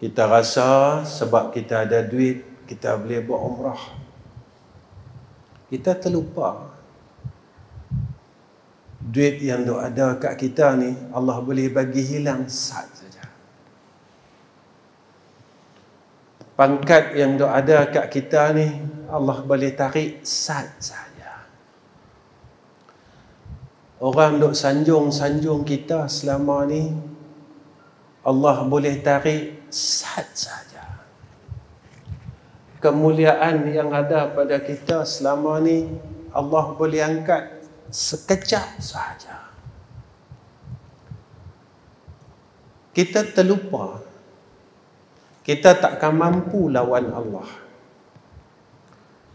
Kita rasa sebab kita ada duit, kita boleh buat umrah. Kita terlupa duit yang ada kat kita ni Allah boleh bagi hilang sat saja. Pangkat yang ada kat kita ni Allah boleh tarik sat saja. Orang duk sanjung-sanjung kita selama ni, Allah boleh tarik sat saja. Kemuliaan yang ada pada kita selama ni, Allah boleh angkat sekejap saja. Kita terlupa, kita takkan mampu lawan Allah.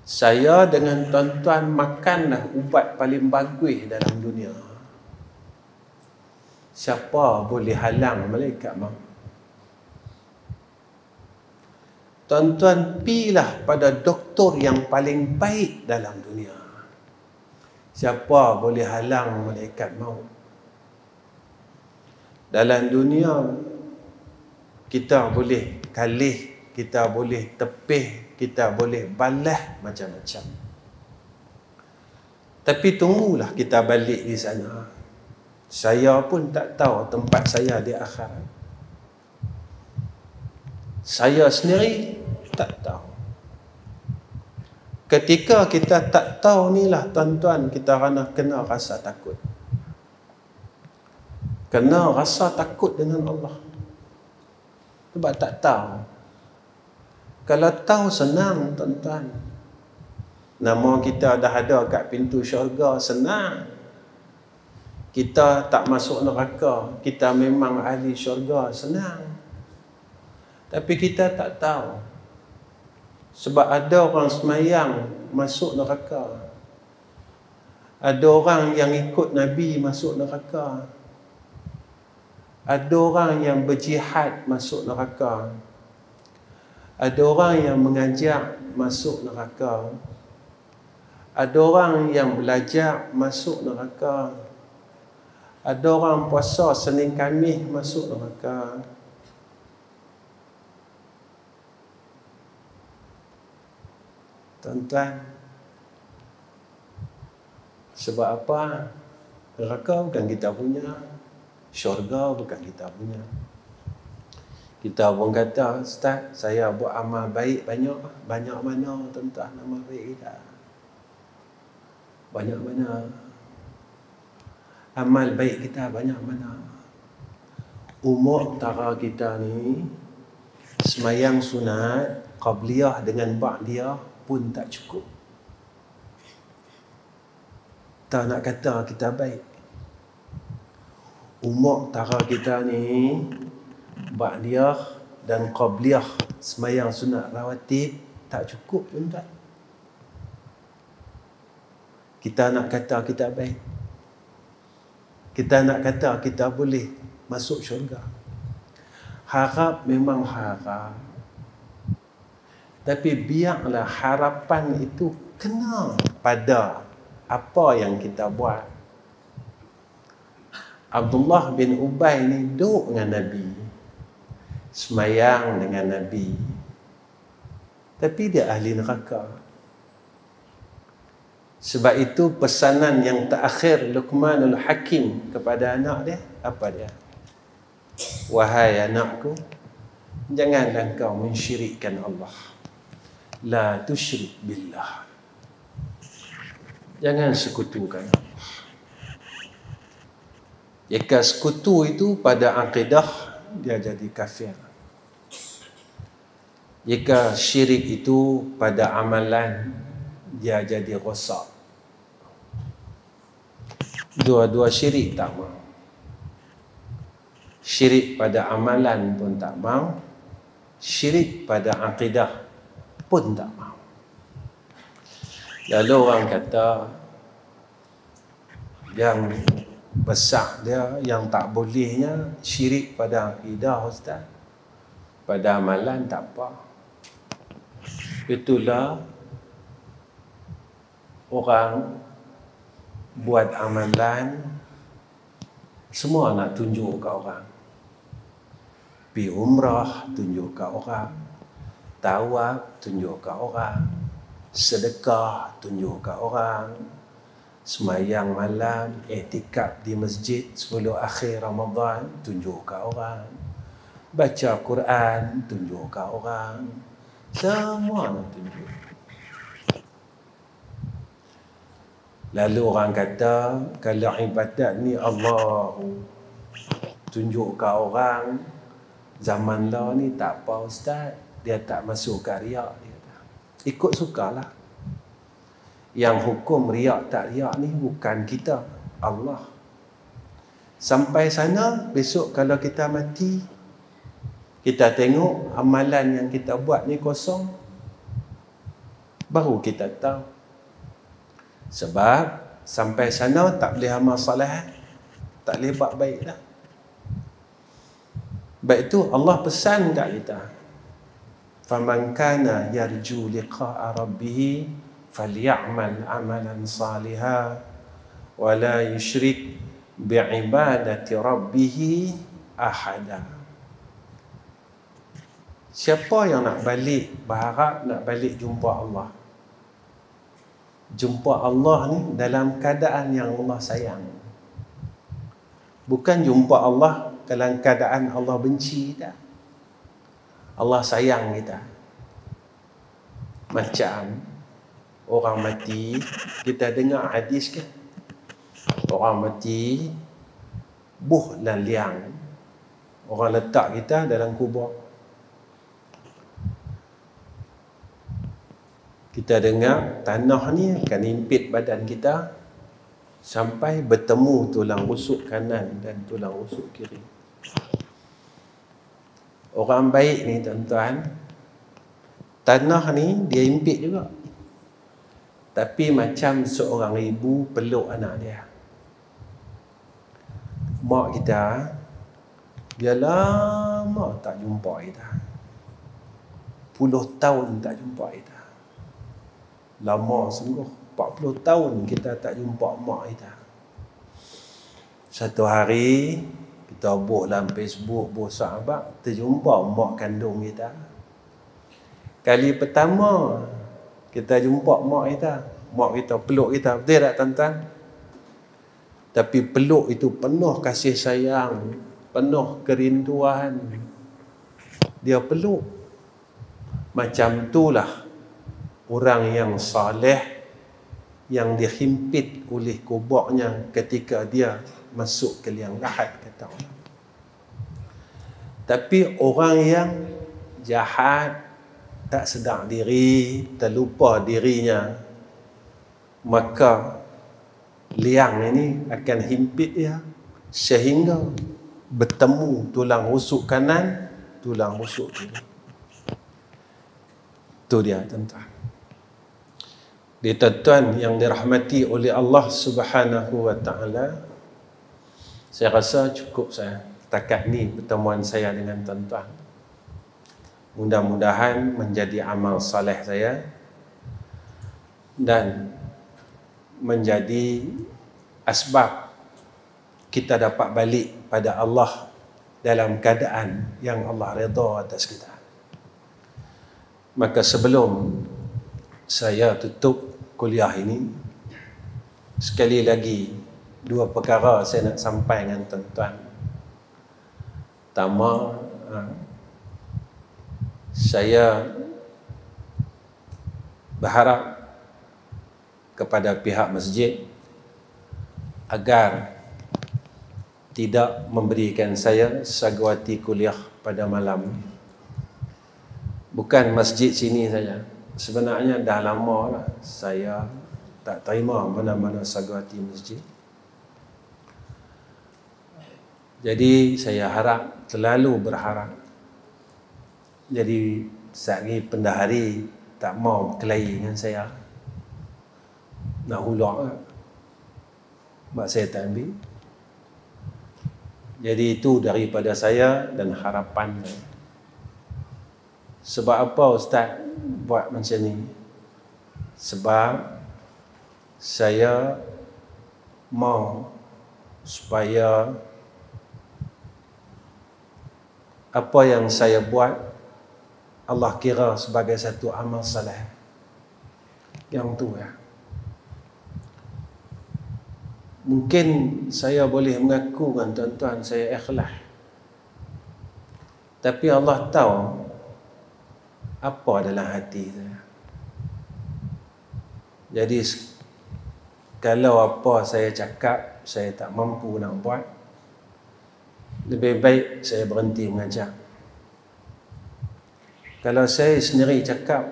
Saya dengan tuan-tuan makanlah ubat paling bagus dalam dunia. Siapa boleh halang malaikat maut? Tuan-tuan, pilah pada doktor yang paling baik dalam dunia. Siapa boleh halang malaikat maut? Dalam dunia, kita boleh kalih, kita boleh tepih, kita boleh balas macam-macam. Tapi tunggulah kita balik di sana. Saya pun tak tahu tempat saya di akhirat. Saya sendiri tak tahu. Ketika kita tak tahu ni lah tuan-tuan, kita kena rasa takut. Kena rasa takut dengan Allah. Sebab tak tahu. Kalau tahu senang tuan-tuan. Nama kita dah ada kat pintu syurga, senang. Kita tak masuk neraka, kita memang ahli syurga, senang. Tapi kita tak tahu. Sebab ada orang semayang masuk neraka. Ada orang yang ikut Nabi masuk neraka. Ada orang yang berjihad masuk neraka. Ada orang yang mengajak masuk neraka. Ada orang yang belajar masuk neraka. Ada orang puasa Senin Khamis masuk neraka. Tuan-tuan, sebab apa? Neraka bukan kita punya, syurga bukan kita punya. Kita pun kata, Ustaz, saya buat amal baik banyak. Banyak mana tuan-tuan amal baik kita? Banyak mana? Amal baik kita banyak mana? Umur tara kita ni, semayang sunat, qabliyah dengan ba'diyah pun tak cukup. Tak nak kata kita baik. Umur tara kita ni, ba'diyah dan qabliyah, semayang sunat rawatib, tak cukup tuan-tuan. Kita nak kata kita baik. Kita nak kata kita boleh masuk syurga. Harap memang harap. Tapi biarlah harapan itu kena pada apa yang kita buat. Abdullah bin Ubay ni duduk dengan Nabi. Semayang dengan Nabi. Tapi dia ahli neraka. Sebab itu pesanan yang terakhir Luqmanul Hakim kepada anak dia, apa dia? Wahai anakku, janganlah kau mensyirikkan Allah. La tusyrik billah. Jangan sekutukan Allah. Jika sekutu itu pada akidah, dia jadi kafir. Jika syirik itu pada amalan, dia jadi rosak. Dua-dua syirik tak mau. Syirik pada amalan pun tak mau. Syirik pada akidah pun tak mau. Lalu orang kata yang besar dia, yang tak bolehnya syirik pada akidah, Ustaz. Pada amalan tak apa. Itulah orang buat amalan, semua nak tunjuk ke orang. Pergi umrah, tunjuk ke orang. Tawaf, tunjuk ke orang. Sedekah, tunjuk ke orang. Semayang malam, i'tikaf di masjid 10 akhir Ramadan, tunjuk ke orang. Baca Quran, tunjuk ke orang. Semua nak tunjuk. Lalu orang kata kalau ibadat ni Allah tunjuk ke orang, zaman lah ni tak apa ustaz, dia tak masuk ke riak. Dia kata, ikut sukalah. Yang hukum riak tak riak ni bukan kita, Allah. Sampai sana, besok kalau kita mati, kita tengok amalan yang kita buat ni kosong, baru kita tahu. Sebab sampai sana tak boleh amal salah, tak boleh buat baik dah. Baik tu Allah pesan kat kita, faman kana yarju liqa'a rabbih falyamal amalan salihan wa la yusyrik bi'ibadati rabbih ahada. Siapa yang nak balik, berharap nak balik jumpa Allah, jumpa Allah ni dalam keadaan yang Allah sayang, bukan jumpa Allah dalam keadaan Allah benci kita. Allah sayang kita. Macam orang mati, kita dengar hadis kan, orang mati buh dan liang, orang letak kita dalam kubur. Kita dengar tanah ni akan impit badan kita sampai bertemu tulang rusuk kanan dan tulang rusuk kiri. Orang baik ni tuan-tuan, tanah ni dia impit juga, tapi macam seorang ibu peluk anak dia. Mak kita, dia lama tak jumpa kita, puluh tahun tak jumpa kita. Lama sungguh, 40 tahun kita tak jumpa mak kita. Satu hari kita buh dalam Facebook, buh sahabat, terjumpa mak kandung kita. Kali pertama kita jumpa mak kita peluk kita, betul tak tuan-tuan? Tapi peluk itu penuh kasih sayang, penuh kerinduan. Dia peluk. Macam itulah orang yang saleh yang dihimpit oleh kuburnya ketika dia masuk ke liang lahat, kata orang. Tapi orang yang jahat, tak sedar diri, terlupa dirinya, maka liang ini akan himpit dia sehingga bertemu tulang rusuk kanan, tulang rusuk kiri. Itu dia tuan-tuan. Di tuan-tuan yang dirahmati oleh Allah Subhanahu wa ta'ala, saya rasa cukup saya setakat ni pertemuan saya dengan tuan-tuan. Mudah-mudahan menjadi amal saleh saya dan menjadi asbab kita dapat balik pada Allah dalam keadaan yang Allah redha atas kita. Maka sebelum saya tutup kuliah ini, sekali lagi dua perkara saya nak sampaikan dengan tuan-tuan. Pertama, saya berharap kepada pihak masjid agar tidak memberikan saya sagawati kuliah pada malam ini. Bukan masjid sini saja. Sebenarnya dah lama lah saya tak terima mana-mana sagawati masjid. Jadi saya harap, selalu berharap. Jadi sehari pendahari tak mau berkelahi dengan saya, nak hulak lah, mak saya tak ambil. Jadi itu daripada saya dan harapan saya. Sebab apa Ustaz buat macam ni? Sebab saya mau supaya apa yang saya buat Allah kira sebagai satu amal saleh. Yang tu ya. Mungkin saya boleh mengaku dengan tuan-tuan saya ikhlas, tapi Allah tahu apa dalam hati saya. Jadi kalau apa saya cakap saya tak mampu nak buat, lebih baik saya berhenti mengajar. Kalau saya sendiri cakap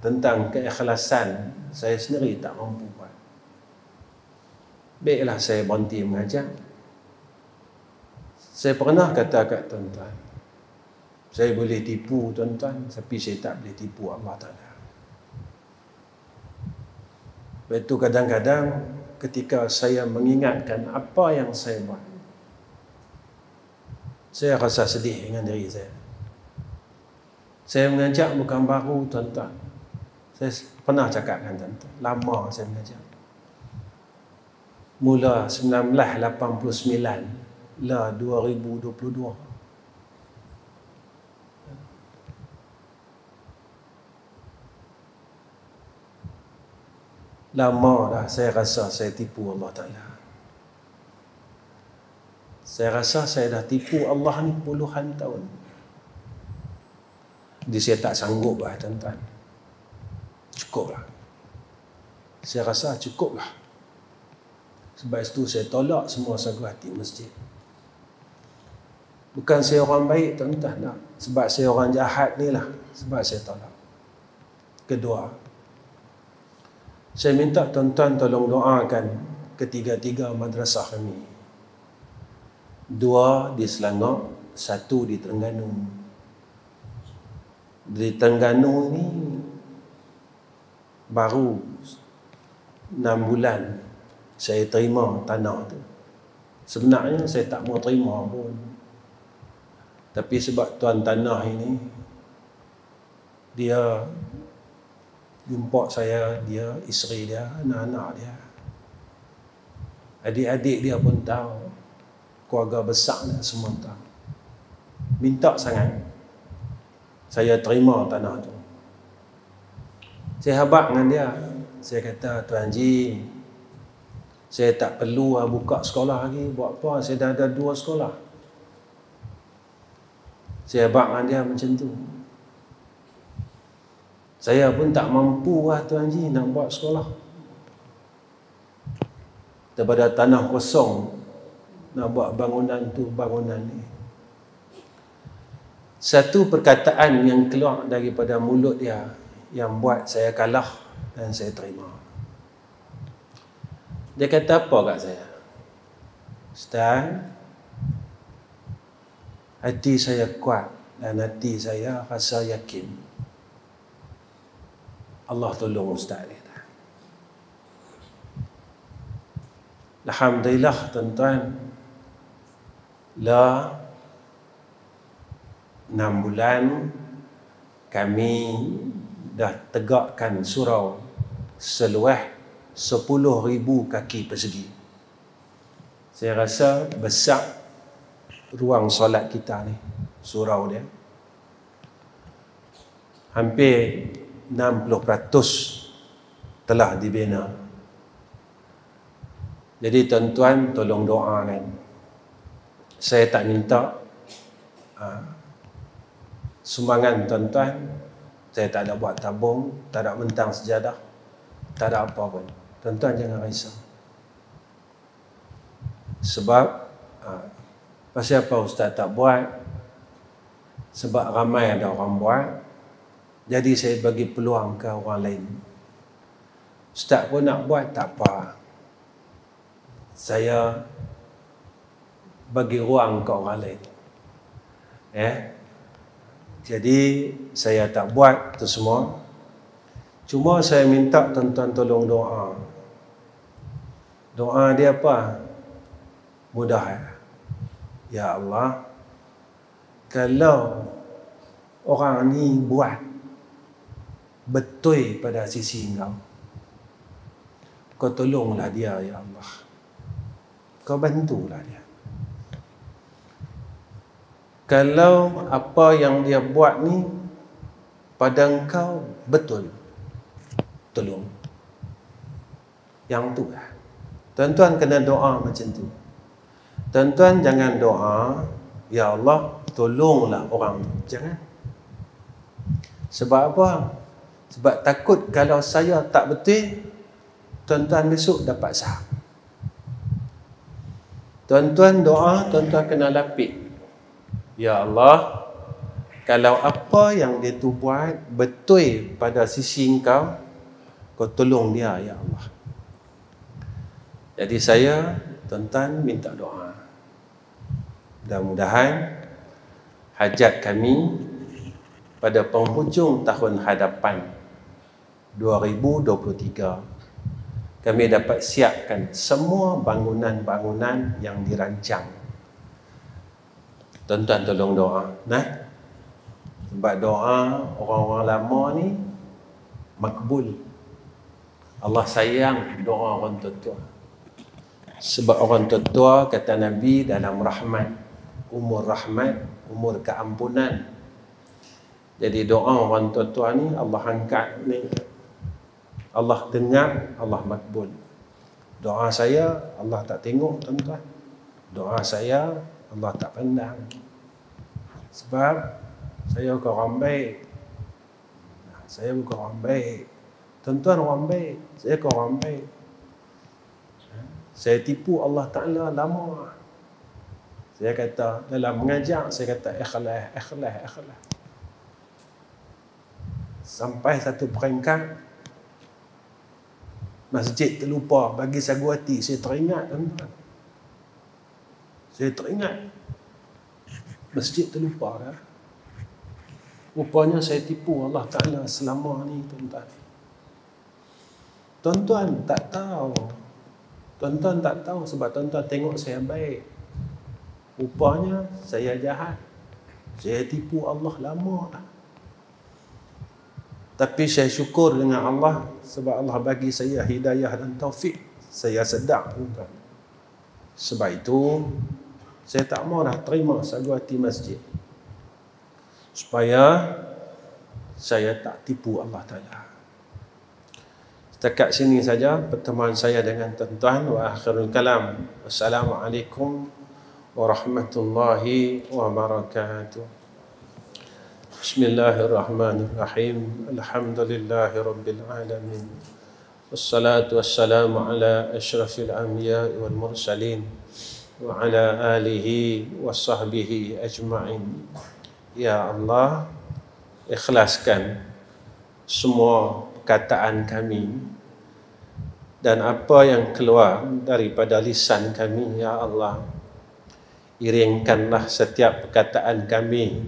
tentang keikhlasan, saya sendiri tak mampu buat, baiklah saya berhenti mengajar. Saya pernah kata kat tuan-tuan, saya boleh tipu tuan-tuan, tapi saya tak boleh tipu Allah Ta'ala. Lepas itu kadang-kadang ketika saya mengingatkan apa yang saya buat, saya rasa sedih dengan diri saya. Saya mengajar bukan baru tuan-tuan. Saya pernah cakap dengan tuan-tuan, lama saya mengajar. Mula 1989 lah 2022. Lama dah saya rasa saya tipu Allah Ta'ala. Saya rasa saya dah tipu Allah ni puluhan tahun. Jadi saya tak sanggup lah tuan-tuan. Cukuplah. Saya rasa cukuplah. Sebab itu saya tolak semua sagu hati masjid. Bukan saya orang baik tuan-tuan, tak. Sebab saya orang jahat ni lah, sebab saya tolak. Kedua, saya minta tuan-tuan tolong doakan ketiga-tiga madrasah kami. 2 di Selangor, 1 di Terengganu. Di Terengganu ni baru 6 bulan saya terima tanah tu. Sebenarnya saya tak mau terima pun, tapi sebab tuan tanah ini dia jumpa saya, dia, isteri dia, anak-anak dia, adik-adik dia pun tahu, keluarga besar dia semua tahu. Minta sangat saya terima tanah tu. Saya habaq dengan dia. Saya kata, Tuan Haji, saya tak perlu buka sekolah lagi. Buat apa? Saya dah ada 2 sekolah. Saya habaq dengan dia macam tu. Saya pun tak mampu lah Tuan Haji nak buat sekolah. Daripada tanah kosong nak buat bangunan tu, bangunan ni. Satu perkataan yang keluar daripada mulut dia yang buat saya kalah dan saya terima. Dia kata apa kat saya? Ustaz, hati saya kuat dan hati saya rasa yakin Allah tolong Ustaz ni. Alhamdulillah tuan-tuan, lah 6 bulan kami dah tegakkan surau seluas 10,000 kaki persegi. Saya rasa besar ruang solat kita ni, surau dia. Hampir 60% telah dibina. Jadi tuan-tuan tolong doakan. Saya tak minta sumbangan tuan-tuan. Saya tak ada buat tabung, tak ada bentang sejadah, tak ada apa pun. Tuan-tuan jangan risau. Sebab pasal apa Ustaz tak buat? Sebab ramai ada orang buat. Jadi saya bagi peluang ke orang lain. Ustaz pun nak buat, tak apa. Saya bagi ruang ke orang lain. Jadi saya tak buat tu semua. Cuma saya minta tuan-tuan tolong doa. Doa dia apa? Mudah. Ya Allah, kalau orang ni buat betul pada sisi Engkau, Kau tolonglah dia ya Allah. Kau bantulah dia. Kalau apa yang dia buat ni pada Engkau betul, tolong. Yang tu lah. Tuan-tuan kena doa macam tu. Tuan-tuan jangan doa, Ya Allah tolonglah orang tu. Jangan. Sebab apa? Sebab takut kalau saya tak betul, tuan-tuan besok dapat saham. Tuan-tuan doa, tuan-tuan kena lapik. Ya Allah, kalau apa yang dia tu buat betul pada sisi Engkau, Kau tolong dia, Ya Allah. Jadi saya, tuan-tuan minta doa. Mudah-mudahan hajat kami pada penghujung tahun hadapan 2023, kami dapat siapkan semua bangunan-bangunan yang dirancang. Tuan-tuan tolong doa. Nah, sebab doa orang-orang lama ni makbul. Allah sayang doa orang tua-tua. Sebab orang tua-tua kata Nabi dalam rahmat, umur keampunan. Jadi doa orang tua-tua ni Allah angkat ni, Allah dengar, Allah makbul. Doa saya Allah tak tengok, tuan-tuan. Doa saya Allah tak pandang. Sebab saya bukan orang baik. Saya bukan orang baik. Tuan-tuan orang baik, saya bukan orang baik. Saya tipu Allah Ta'ala lama. Saya kata dalam mengajar, saya kata ikhlas. Sampai satu peringkat masjid terlupa bagi sagu hati. Saya teringat, tuan-tuan. Saya teringat. Masjid terlupa dah. Rupanya saya tipu Allah Ta'ala selama ni, tuan-tuan. Tuan-tuan tak tahu. Tuan-tuan tak tahu sebab tuan-tuan tengok saya baik. Rupanya saya jahat. Saya tipu Allah lama dah. Tapi saya syukur dengan Allah sebab Allah bagi saya hidayah dan taufik. Saya sedar, tuan-tuan. Sebab itu saya tak mau dah terima sagu hati masjid. Supaya saya tak tipu Allah Ta'ala. Setakat sini saja pertemuan saya dengan tuan-tuan. Wa akhirul kalam. Assalamualaikum warahmatullahi wabarakatuh. Bismillahirrahmanirrahim. Alhamdulillahi rabbil alamin. Wassalatu wassalamu ala asyrafil anbiya wal mursalin wa ala alihi wa sahbihi ajma'in. Ya Allah, ikhlaskan semua perkataan kami dan apa yang keluar daripada lisan kami, Ya Allah. Iringkanlah setiap perkataan kami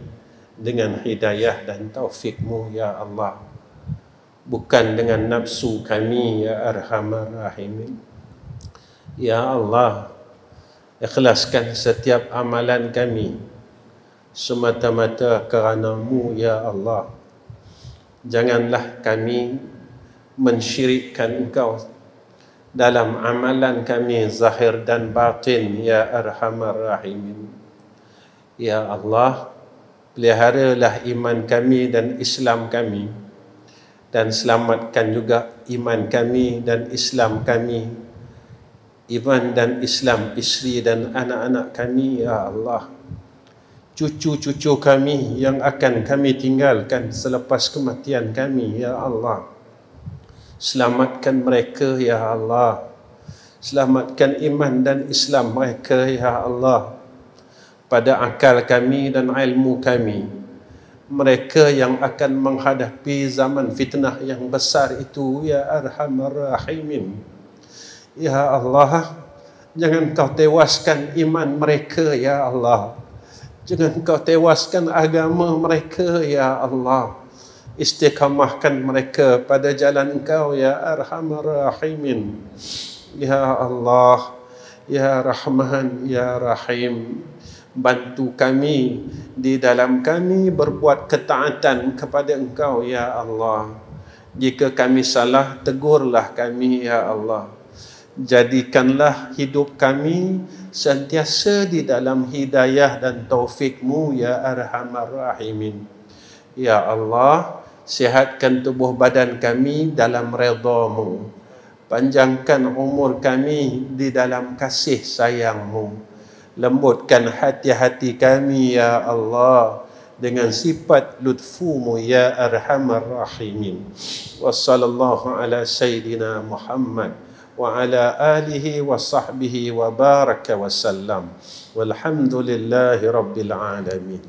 dengan hidayah dan taufik-Mu, Ya Allah. Bukan dengan nafsu kami, Ya Arhamar Rahimin. Ya Allah, ikhlaskan setiap amalan kami semata-mata kerana-Mu, Ya Allah. Janganlah kami mensyirikkan Engkau dalam amalan kami zahir dan batin, Ya Arhamar Rahimin. Ya Allah, peliharalah iman kami dan Islam kami, dan selamatkan juga iman kami dan Islam kami, iman dan Islam isteri dan anak-anak kami, Ya Allah. Cucu-cucu kami yang akan kami tinggalkan selepas kematian kami, Ya Allah. Selamatkan mereka, Ya Allah. Selamatkan iman dan Islam mereka, Ya Allah. Pada akal kami dan ilmu kami, mereka yang akan menghadapi zaman fitnah yang besar itu, Ya Arhamar Rahimin. Ya Allah, jangan Kau tewaskan iman mereka, Ya Allah. Jangan Kau tewaskan agama mereka, Ya Allah. Istiqamahkan mereka pada jalan Engkau, Ya Arhamar Rahimin. Ya Allah, Ya Rahman, Ya Rahim. Bantu kami di dalam kami berbuat ketaatan kepada Engkau, Ya Allah. Jika kami salah, tegurlah kami, Ya Allah. Jadikanlah hidup kami sentiasa di dalam hidayah dan taufik-Mu, Ya Arhamar Rahimin. Ya Allah, sihatkan tubuh badan kami dalam redha-Mu. Panjangkan umur kami di dalam kasih sayang-Mu. Lembutkan hati-hati kami, Ya Allah, dengan sifat lutfu-Mu, Ya Arhamar Rahimin. Wassallallahu ala Sayyidina Muhammad wa ala alihi wa sahbihi wa baraka wa sallam. Walhamdulillahi rabbil alamin.